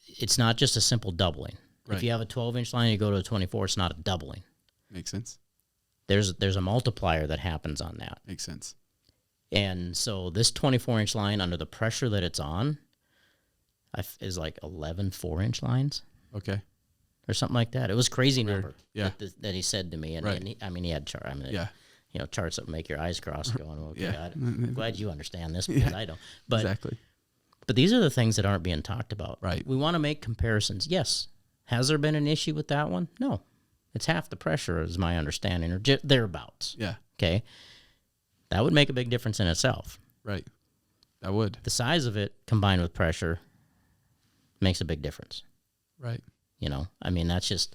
it's not just a simple doubling. Right. If you have a 12-inch line, you go to a 24, it's not a doubling. Makes sense. There's a multiplier that happens on that. Makes sense. And so this 24-inch line, under the pressure that it's on, is like 11 4-inch lines. Okay. Or something like that. It was a crazy number that he said to me. And, right. he had charts that make your eyes cross going, okay, I'm glad you understand this because I don't. But, exactly. But these are the things that aren't being talked about. Right. We want to make comparisons. Yes. Has there been an issue with that one? No. It's half the pressure is my understanding, or thereabouts. Yeah. Okay. That would make a big difference in itself. Right. That would. The size of it combined with pressure makes a big difference. Right. I mean, that's just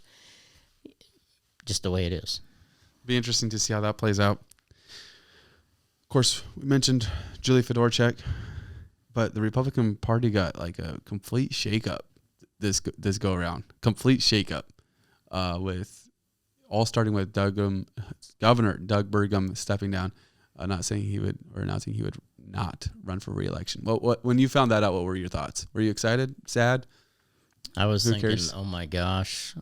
the way it is. Be interesting to see how that plays out. Of course, we mentioned Julie Fedorchak, but the Republican Party got like a complete shakeup this go around. Complete shakeup, with all starting with Governor Doug Burgum stepping down, announcing he would not run for re-election. What when you found that out, what were your thoughts? Were you excited? Sad? I was thinking, oh my gosh,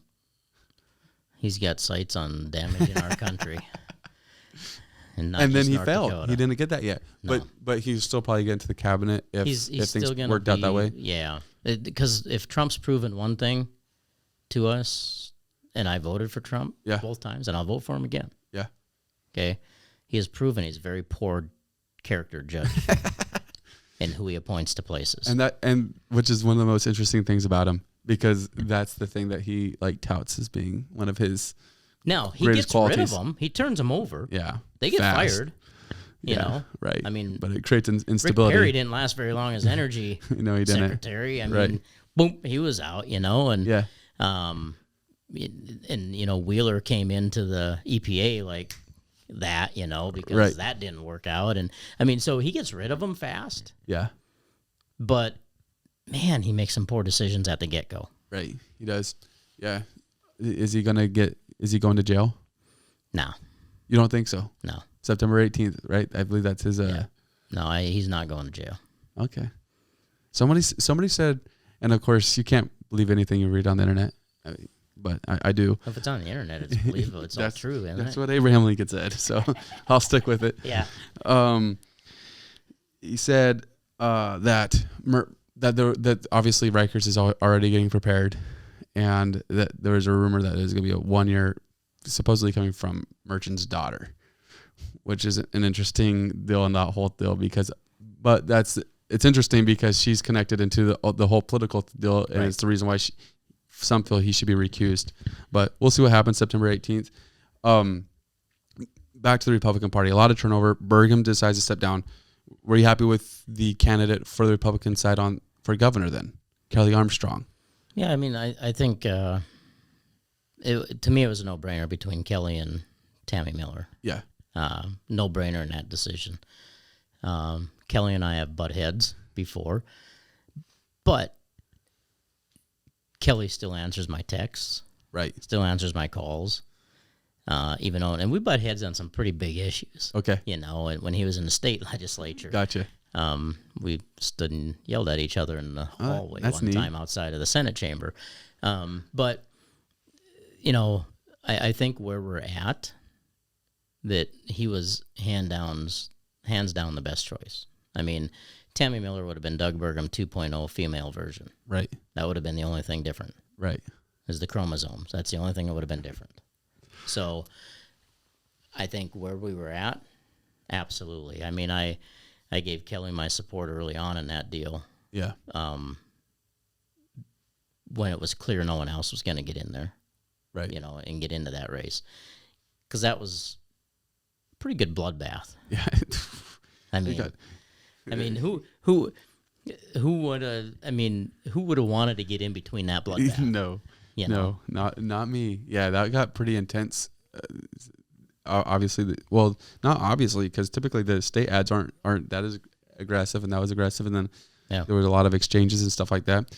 he's got sights on damaging our country. And then he North failed. Dakota. He didn't get that yet. No. But he's still probably getting to the cabinet if things worked out that way. Yeah. Because if Trump's proven one thing to us, and I voted for Trump both times, and I'll vote for him again. Yeah. Okay. He has proven he's a very poor character judge in who he appoints to places. And which is one of the most interesting things about him, because that's the thing that he touts as being one of his Now, he greatest gets qualities. rid of them. He turns them over. Yeah. They get fast. fired. You know? Right. I mean, but it creates instability. Rick Perry didn't last very long as energy he didn't. secretary. I mean, boom, he was out, and and Wheeler came into the EPA like that, because that didn't work out. And I mean, so he gets rid of them fast. Yeah. But man, he makes some poor decisions at the get-go. Right. He does. Yeah. Is he going to jail? No. You don't think so? No. September 18th, right? I believe that's his No, he's not going to jail. Okay. Somebody said, and of course you can't believe anything you read on the internet, but I do. If it's on the internet, it's believable. It's all true, isn't that's it? what Abraham Lincoln said, so I'll stick with it. Yeah. He said that obviously Rikers is already getting prepared, and that there was a rumor that there's going to be a 1 year supposedly coming from Merchant's daughter, which is an interesting deal in that whole deal it's interesting because she's connected into the whole political deal, and it's the reason why some feel he should be recused. But we'll see what happens September 18th. Back to the Republican Party, a lot of turnover. Burgum decides to step down. Were you happy with the candidate for the Republican side for governor then, Kelly Armstrong? Yeah, I mean, I think to me it was a no-brainer between Kelly and Tammy Miller. Yeah. No-brainer in that decision. Kelly and I have butt heads before, but Kelly still answers my texts. Right. Still answers my calls. Even though, and we butt heads on some pretty big issues. Okay. And when he was in the state legislature. Gotcha. We stood and yelled at each other in the hallway one time outside of the Senate chamber. But, I think where we're at, that he was hands down the best choice. I mean, Tammy Miller would have been Doug Burgum 2.0 female version. Right. That would have been the only thing different. Right. Is the chromosomes. That's the only thing that would have been different. So I think where we were at, absolutely. I mean, I gave Kelly my support early on in that deal. Yeah. When it was clear no one else was going to get in there. Right. And get into that race. Because that was a pretty good bloodbath. Yeah. I mean, who would have wanted to get in between that bloodbath? No. No, not me. Yeah, that got pretty intense. Obviously, not obviously, because typically the state ads aren't that as aggressive, and that was aggressive, and then there was a lot of exchanges and stuff like that,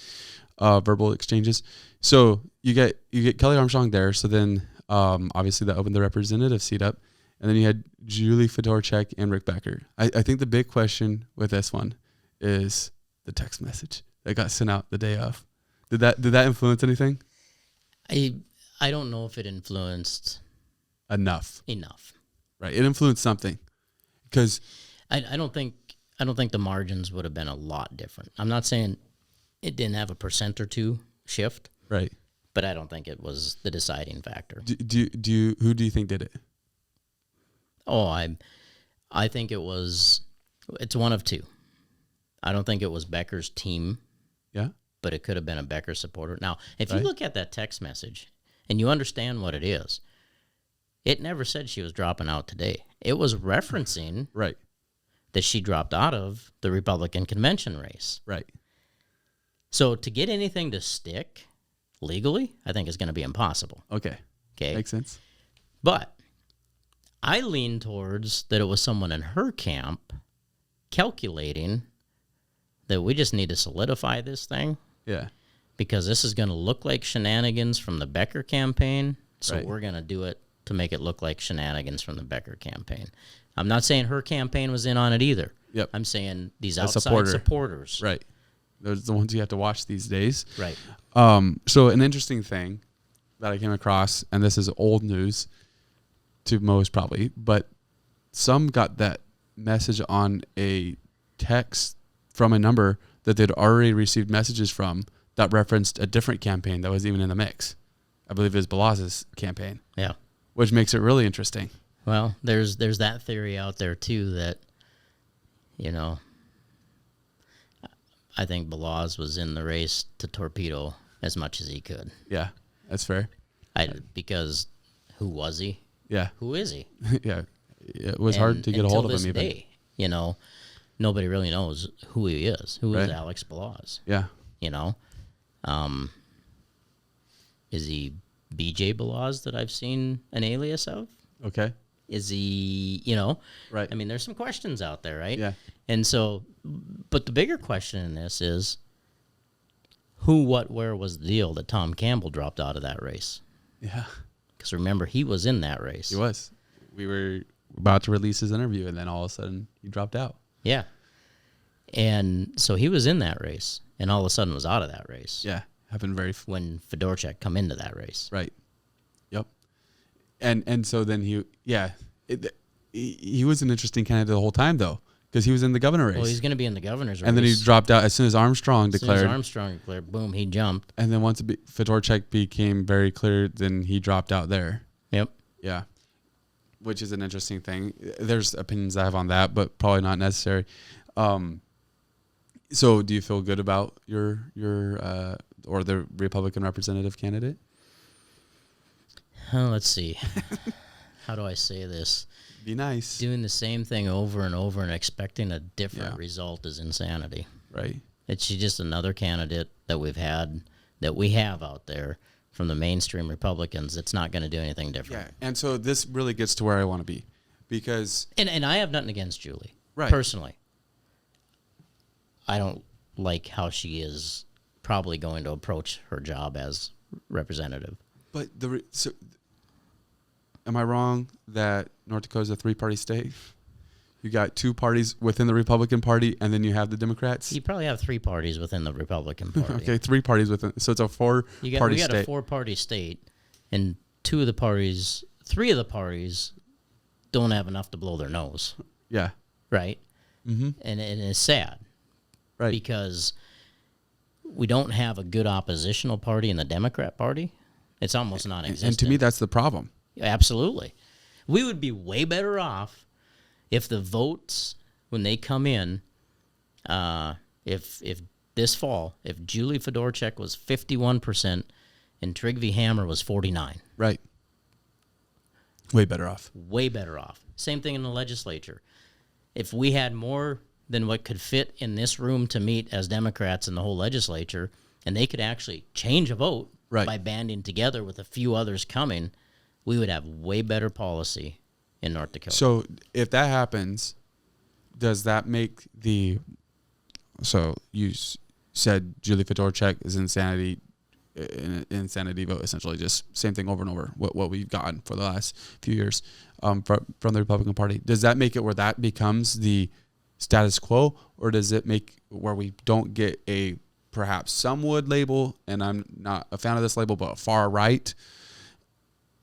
verbal exchanges. So you get Kelly Armstrong there. So then, obviously, that opened the representative seat up, and then you had Julie Fedorchak and Rick Becker. I think the big question with this one is the text message that got sent out the day of. Did that influence anything? I don't know if it influenced enough. Right. It influenced something, because I don't think the margins would have been a lot different. I'm not saying it didn't have a % or two shift. Right. But I don't think it was the deciding factor. Who do you think did it? Oh, I think it's one of two. I don't think it was Becker's team. Yeah. But it could have been a Becker supporter. Now, if you look at that text message and you understand what it is, it never said she was dropping out today. It was referencing that she dropped out of the Republican convention race. Right. So to get anything to stick legally, I think is going to be impossible. Okay. Makes sense. But I lean towards that it was someone in her camp calculating that we just need to solidify this thing. Yeah. Because this is going to look like shenanigans from the Becker campaign, so we're going to do it to make it look like shenanigans from the Becker campaign. I'm not saying her campaign was in on it either. Yep. I'm saying these outside supporters. Right. Those are the ones you have to watch these days. Right. So an interesting thing that I came across, and this is old news to most probably, but some got that message on a text from a number that they'd already received messages from that referenced a different campaign that was even in the mix. I believe it was Balaz's campaign. Yeah. Which makes it really interesting. Well, there's that theory out there too that, I think Balaz was in the race to torpedo as much as he could. Yeah, that's fair. Because who was he? Yeah. Who is he? Yeah. It was hard to get a hold of him even. Day, nobody really knows who he is. Who is Alex Balaz? Yeah. Is he BJ Balaz that I've seen an alias of? Okay. Is he, Right. I mean, there's some questions out there, right? Yeah. And so, but the bigger question in this is who, what, where was the deal that Tom Campbell dropped out of that race? Yeah. Because remember, he was in that race. He was. We were about to release his interview, and then all of a sudden he dropped out. Yeah. And so he was in that race, and all of a sudden was out of that race. Yeah. Happened when Fedorchak come into that race. Right. Yep. And so then he was an interesting candidate the whole time, though, because he was in the governor race. Well, he's going to be in the governor's race. And then he dropped out as soon as Armstrong declared. Boom, he jumped. And then once Fedorchak became very clear, then he dropped out there. Yep. Yeah. Which is an interesting thing. There's opinions I have on that, but probably not necessary. So do you feel good about your or the Republican representative candidate? Let's see. How do I say this? Be nice. Doing the same thing over and over and expecting a different result is insanity. Right. It's just another candidate that we have out there from the mainstream Republicans that's not going to do anything different. Yeah, and so this really gets to where I want to be, because... And I have nothing against Julie, right. Personally. I don't like how she is probably going to approach her job as representative. But am I wrong that North Dakota is a 3-party state? You got 2 parties within the Republican Party, and then you have the Democrats? You probably have 3 parties within the Republican Party. Okay, 3 parties within. So it's a 4-party state. We got a 4-party state, and 3 of the parties don't have enough to blow their nose. Yeah. Right? Mm-hmm. And it's sad. Right. Because we don't have a good oppositional party in the Democrat Party. It's almost non-existent. And to me, that's the problem. Absolutely. We would be way better off if the votes, when they come in, if this fall, if Julie Fedorchak was 51% and Trygve Hammer was 49%. Right. Way better off. Way better off. Same thing in the legislature. If we had more than what could fit in this room to meet as Democrats in the whole legislature, and they could actually change a vote by banding together with a few others coming, we would have way better policy in North Dakota. So if that happens, does that make so you said Julie Fedorchak is insanity vote, essentially just same thing over and over, what we've gotten for the last few years from the Republican Party. Does that make it where that becomes the status quo, or does it make where we don't get a perhaps some would label, and I'm not a fan of this label, but far right,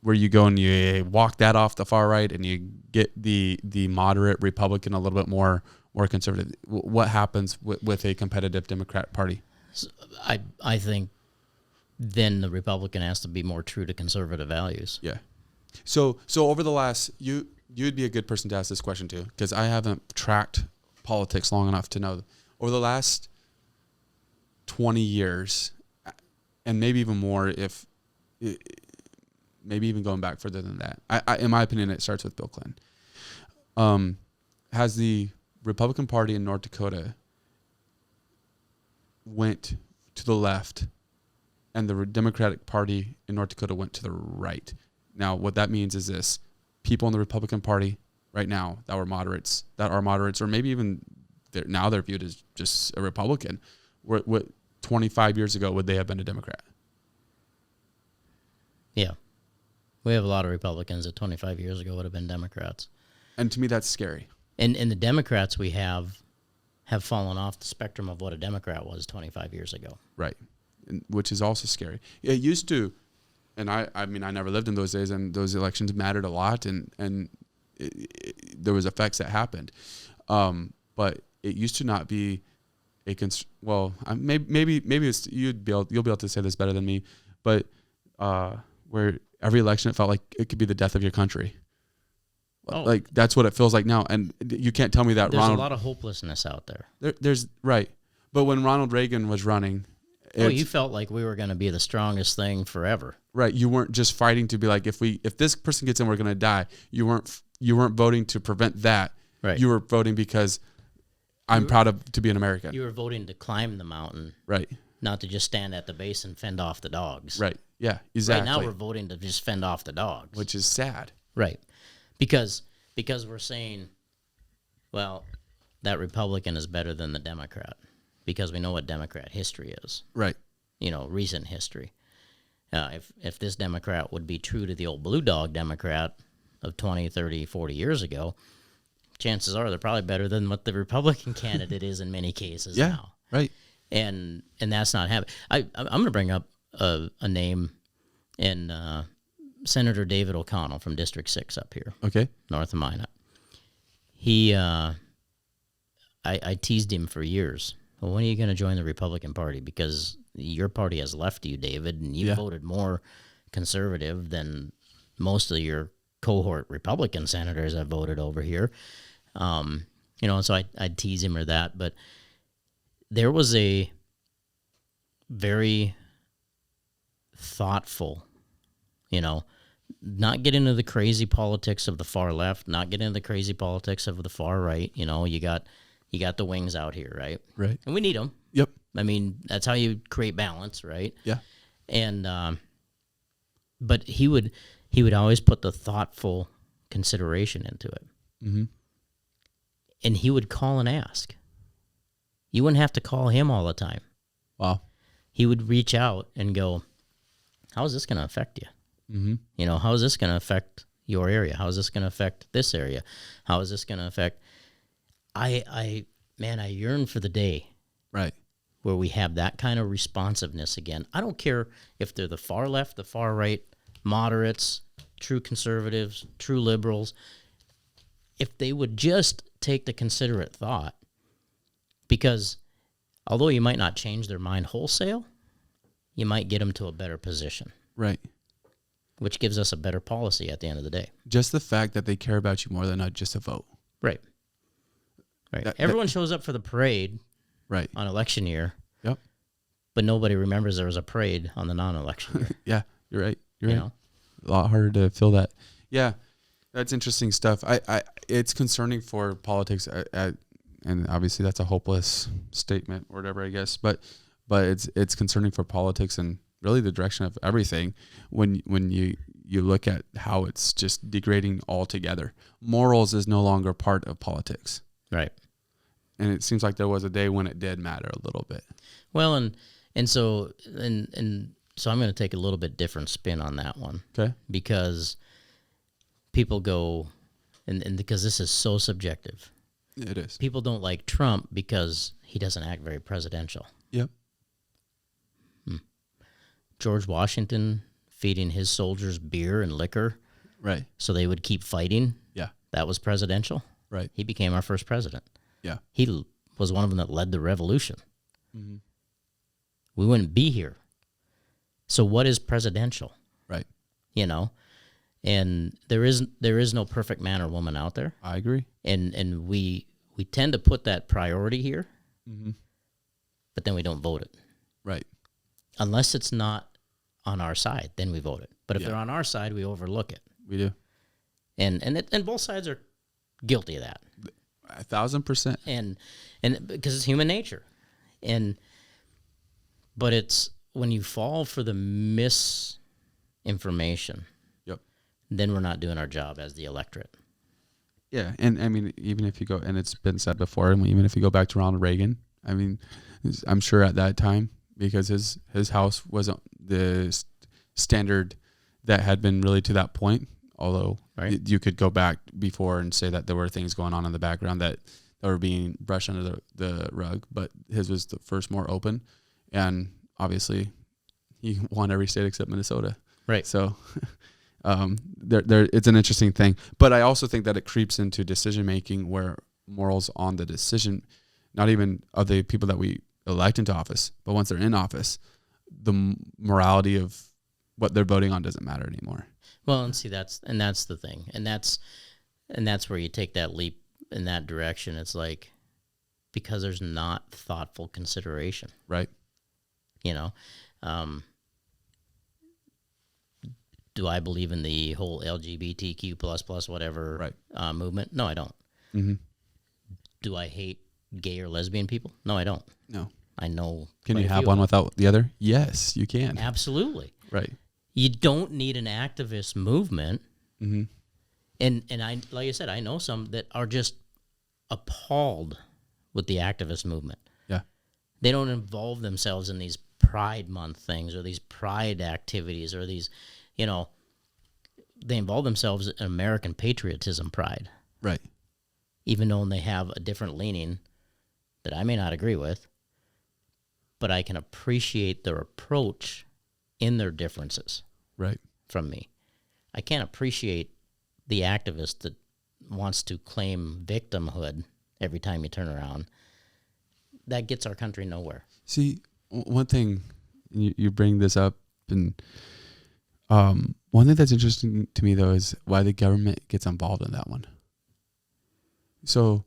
where you go and you walk that off the far right and you get the moderate Republican a little bit more conservative. What happens with a competitive Democrat Party? So I think then the Republican has to be more true to conservative values. Yeah. So over the last, you'd be a good person to ask this question to, because I haven't tracked politics long enough to know. Over the last 20 years, and maybe even more, maybe even going back further than that, I in my opinion, it starts with Bill Clinton. Has the Republican Party in North Dakota went to the left, and the Democratic Party in North Dakota went to the right. Now, what that means is this: people in the Republican Party right now that are moderates, or maybe even now they're viewed as just a Republican. What 25 years ago would they have been a Democrat? Yeah. We have a lot of Republicans that 25 years ago would have been Democrats. And to me, that's scary. And the Democrats we have fallen off the spectrum of what a Democrat was 25 years ago. Right. Which is also scary. It used to, and I mean, I never lived in those days, and those elections mattered a lot, and there was effects that happened. But it used to not be maybe it's you'll be able to say this better than me, but where every election it felt like it could be the death of your country. Oh. Like that's what it feels like now, and you can't tell me that. There's a lot of hopelessness out there. There's right, but when Ronald Reagan was running, you felt like we were going to be the strongest thing forever. Right, you weren't just fighting to be like, if this person gets in, we're going to die. You weren't voting to prevent that. Right. You were voting because I'm proud to be an American. You were voting to climb the mountain. Right. Not to just stand at the base and fend off the dogs. Right. Yeah, exactly. Right now we're voting to just fend off the dogs. Which is sad. Right. Because we're saying, well, that Republican is better than the Democrat because we know what Democrat history is. Right. Recent history. If this Democrat would be true to the old blue dog Democrat of 20, 30, 40 years ago, chances are they're probably better than what the Republican candidate is in many cases now. Right. And that's not happening. I'm going to bring up a name, and Senator David O'Connell from District 6 up here. Okay. North of Minot. He, I teased him for years. Well, when are you going to join the Republican Party? Because your party has left you, David, and you voted more conservative than most of your cohort Republican senators have voted over here. So I'd tease him or that. But there was a very thoughtful, not get into the crazy politics of the far left, not get into the crazy politics of the far right. You got the wings out here, right? Right. And we need them. Yep. I mean, that's how you create balance, right? Yeah. And but he would always put the thoughtful consideration into it. Mm-hmm. And he would call and ask. You wouldn't have to call him all the time. Wow. He would reach out and go, how is this going to affect you? Mm-hmm. How is this going to affect your area? How is this going to affect this area? How is this going to affect... I yearn for the day right where we have that kind of responsiveness again. I don't care if they're the far left, the far right, moderates, true conservatives, true liberals. If they would just take the considerate thought, because although you might not change their mind wholesale, you might get them to a better position. Right. Which gives us a better policy at the end of the day. Just the fact that they care about you more than just a vote. Right. Right. Everyone shows up for the parade right on election year. Yep. But nobody remembers there was a parade on the non-election year. Yeah, you're right. You're right. A lot harder to feel that. Yeah, that's interesting stuff. It's concerning for politics, and obviously that's a hopeless statement or whatever, I guess. But it's concerning for politics and really the direction of everything when you look at how it's just degrading altogether. Morals is no longer part of politics. Right. And it seems like there was a day when it did matter a little bit. Well, and so I'm going to take a little bit different spin on that one. Okay. Because people go, and because this is so subjective. It is. People don't like Trump because he doesn't act very presidential. Yep. George Washington feeding his soldiers beer and liquor, right? So they would keep fighting. Yeah, that was presidential. Right. He became our first president. Yeah, he was one of them that led the revolution. Mm-hmm. We wouldn't be here. So what is presidential? Right. You know, and there is no perfect man or woman out there. I agree. And we tend to put that priority here, mm-hmm. but then we don't vote it. Right. Unless it's not on our side, then we vote it. But if Yeah. they're on our side, we overlook it. We do. And both sides are guilty of that. 1,000%. And because it's human nature. But it's when you fall for the misinformation, Yep. then we're not doing our job as the electorate. Yeah, and I mean, even if you go, and it's been said before, and even if you go back to Ronald Reagan, I mean, I'm sure at that time, because his house wasn't the standard that had been really to that point, although right. you could go back before and say that there were things going on in the background that were being brushed under the rug, but his was the first more open, and obviously he won every state except Minnesota. Right. So there it's an interesting thing. But I also think that it creeps into decision making where morals on the decision, not even of the people that we elect into office, but once they're in office, the morality of what they're voting on doesn't matter anymore. Well, and see that's the thing. And that's where you take that leap in that direction. It's like because there's not thoughtful consideration. Right. You know, do I believe in the whole LGBTQ plus whatever right. Movement? No, I don't. Mm-hmm. Do I hate gay or lesbian people? No, I don't. No. I know. Can you have one without the other? Yes, you can. Absolutely. Right. You don't need an activist movement. Mm-hmm. And I, like I said, I know some that are just appalled with the activist movement. Yeah. They don't involve themselves in these Pride Month things or these Pride activities or these, you know, they involve themselves in American patriotism pride. Right. Even though they have a different leaning that I may not agree with, but I can appreciate their approach in their differences. Right. From me. I can't appreciate the activist that wants to claim victimhood every time you turn around. That gets our country nowhere. See, one thing, you bring this up, and one thing that's interesting to me, though, is why the government gets involved in that one. So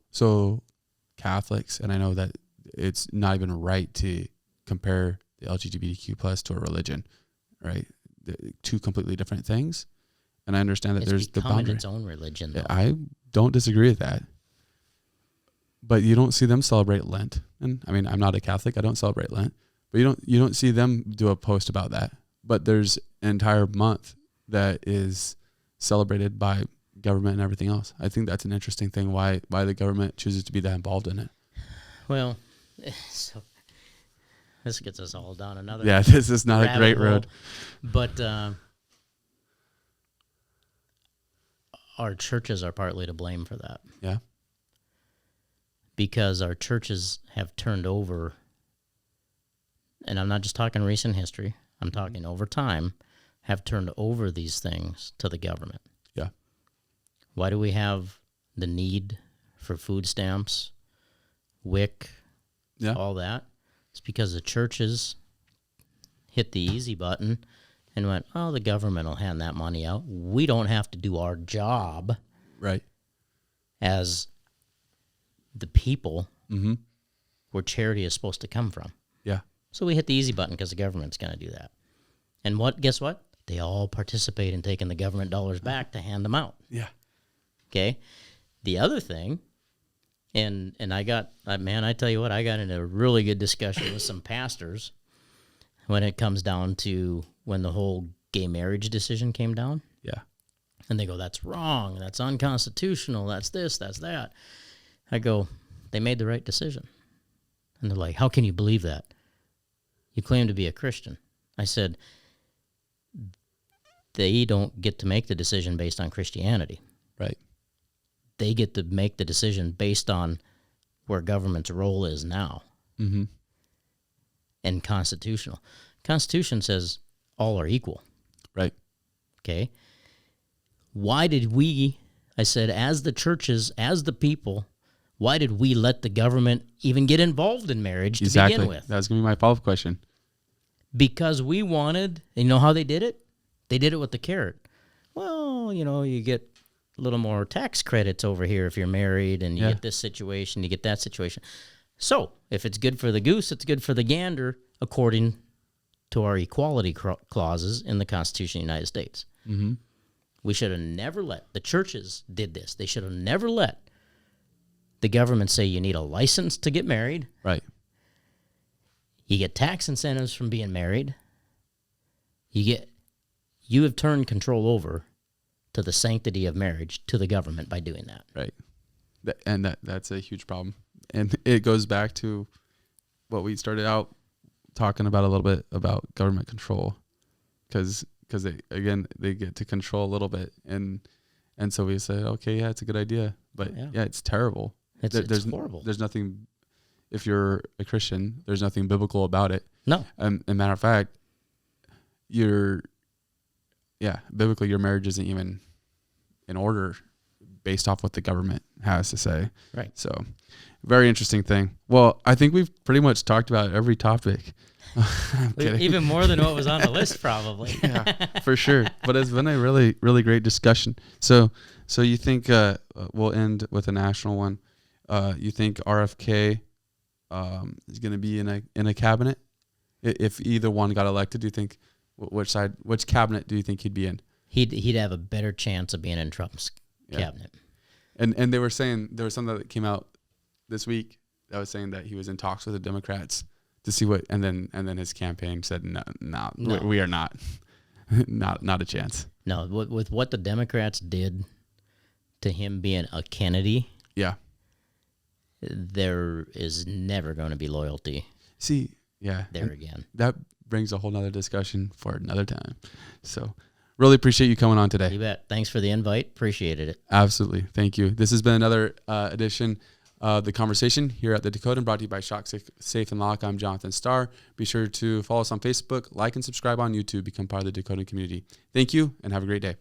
Catholics, and I know that it's not even right to compare the LGBTQ plus to a religion, right? Two completely different things. And I understand that there's the boundary. It's its own religion, though. I don't disagree with that. But you don't see them celebrate Lent. And I mean, I'm not a Catholic. I don't celebrate Lent. But you don't see them do a post about that. But there's an entire month that is celebrated by government and everything else. I think that's an interesting thing why the government chooses to be that involved in it. Well, so this gets us all down another. Yeah, this is not a great road. But our churches are partly to blame for that. Yeah. Because our churches have turned over, and I'm not just talking recent history, I'm talking over time, have turned over these things to the government. Yeah. Why do we have the need for food stamps, WIC, all that? It's because the churches hit the easy button and went, oh, the government will hand that money out. We don't have to do our job. Right. As the people where charity is supposed to come from. Yeah. So we hit the easy button because the government's going to do that. And guess what? They all participate in taking the government dollars back to hand them out. Yeah. Okay. The other thing, and I got, man, I tell you what, I got in a really good discussion with some pastors when it comes down to when the whole gay marriage decision came down. Yeah. And they go, that's wrong. That's unconstitutional. That's this, that's that. I go, they made the right decision. And they're like, how can you believe that? You claim to be a Christian. I said, they don't get to make the decision based on Christianity. Right. They get to make the decision based on where government's role is now. Mm-hmm. And constitutional. Constitution says all are equal. Right. Okay. Why did we, I said, as the churches, as the people, why did we let the government even get involved in marriage to begin with? That's going to be my follow-up question. Because we wanted, you know how they did it? They did it with the carrot. Well, you get a little more tax credits over here if you're married, and you get this situation, you get that situation. So if it's good for the goose, it's good for the gander, according to our equality clauses in the Constitution of the United States. Mm-hmm. We should have never the churches did this. They should have never let the government say you need a license to get married. Right. You get tax incentives from being married. You have turned control over to the sanctity of marriage to the government by doing that. Right. That's a huge problem. And it goes back to what we started out talking about a little bit about government control, because they get to control a little bit, and so we say, okay, yeah, it's a good idea, but it's terrible. It's horrible. There's nothing. If you're a Christian, there's nothing biblical about it. No. As a matter of fact, biblically, your marriage isn't even in order based off what the government has to say. Right. So, very interesting thing. Well, I think we've pretty much talked about every topic. Even more than what was on the list, probably. Yeah, for sure. But it's been a really, really great discussion. So you think we'll end with a national one? You think RFK is going to be in a cabinet? If either one got elected, do you think which cabinet do you think he'd be in? He'd have a better chance of being in Trump's cabinet. And they were saying, there was something that came out this week that was saying that he was in talks with the Democrats to see what, and then his campaign said no. We are not not a chance. No, with what the Democrats did to him being a Kennedy, there is never going to be loyalty. See, there again. That brings a whole nother discussion for another time. So really appreciate you coming on today. You bet. Thanks for the invite. Appreciated it. Absolutely. Thank you. This has been another edition of The Conversation here at the Dakotan, brought to you by Shock Safe and Lock. I'm Jonathan Starr. Be sure to follow us on Facebook, like and subscribe on YouTube, become part of the Dakotan community. Thank you, and have a great day.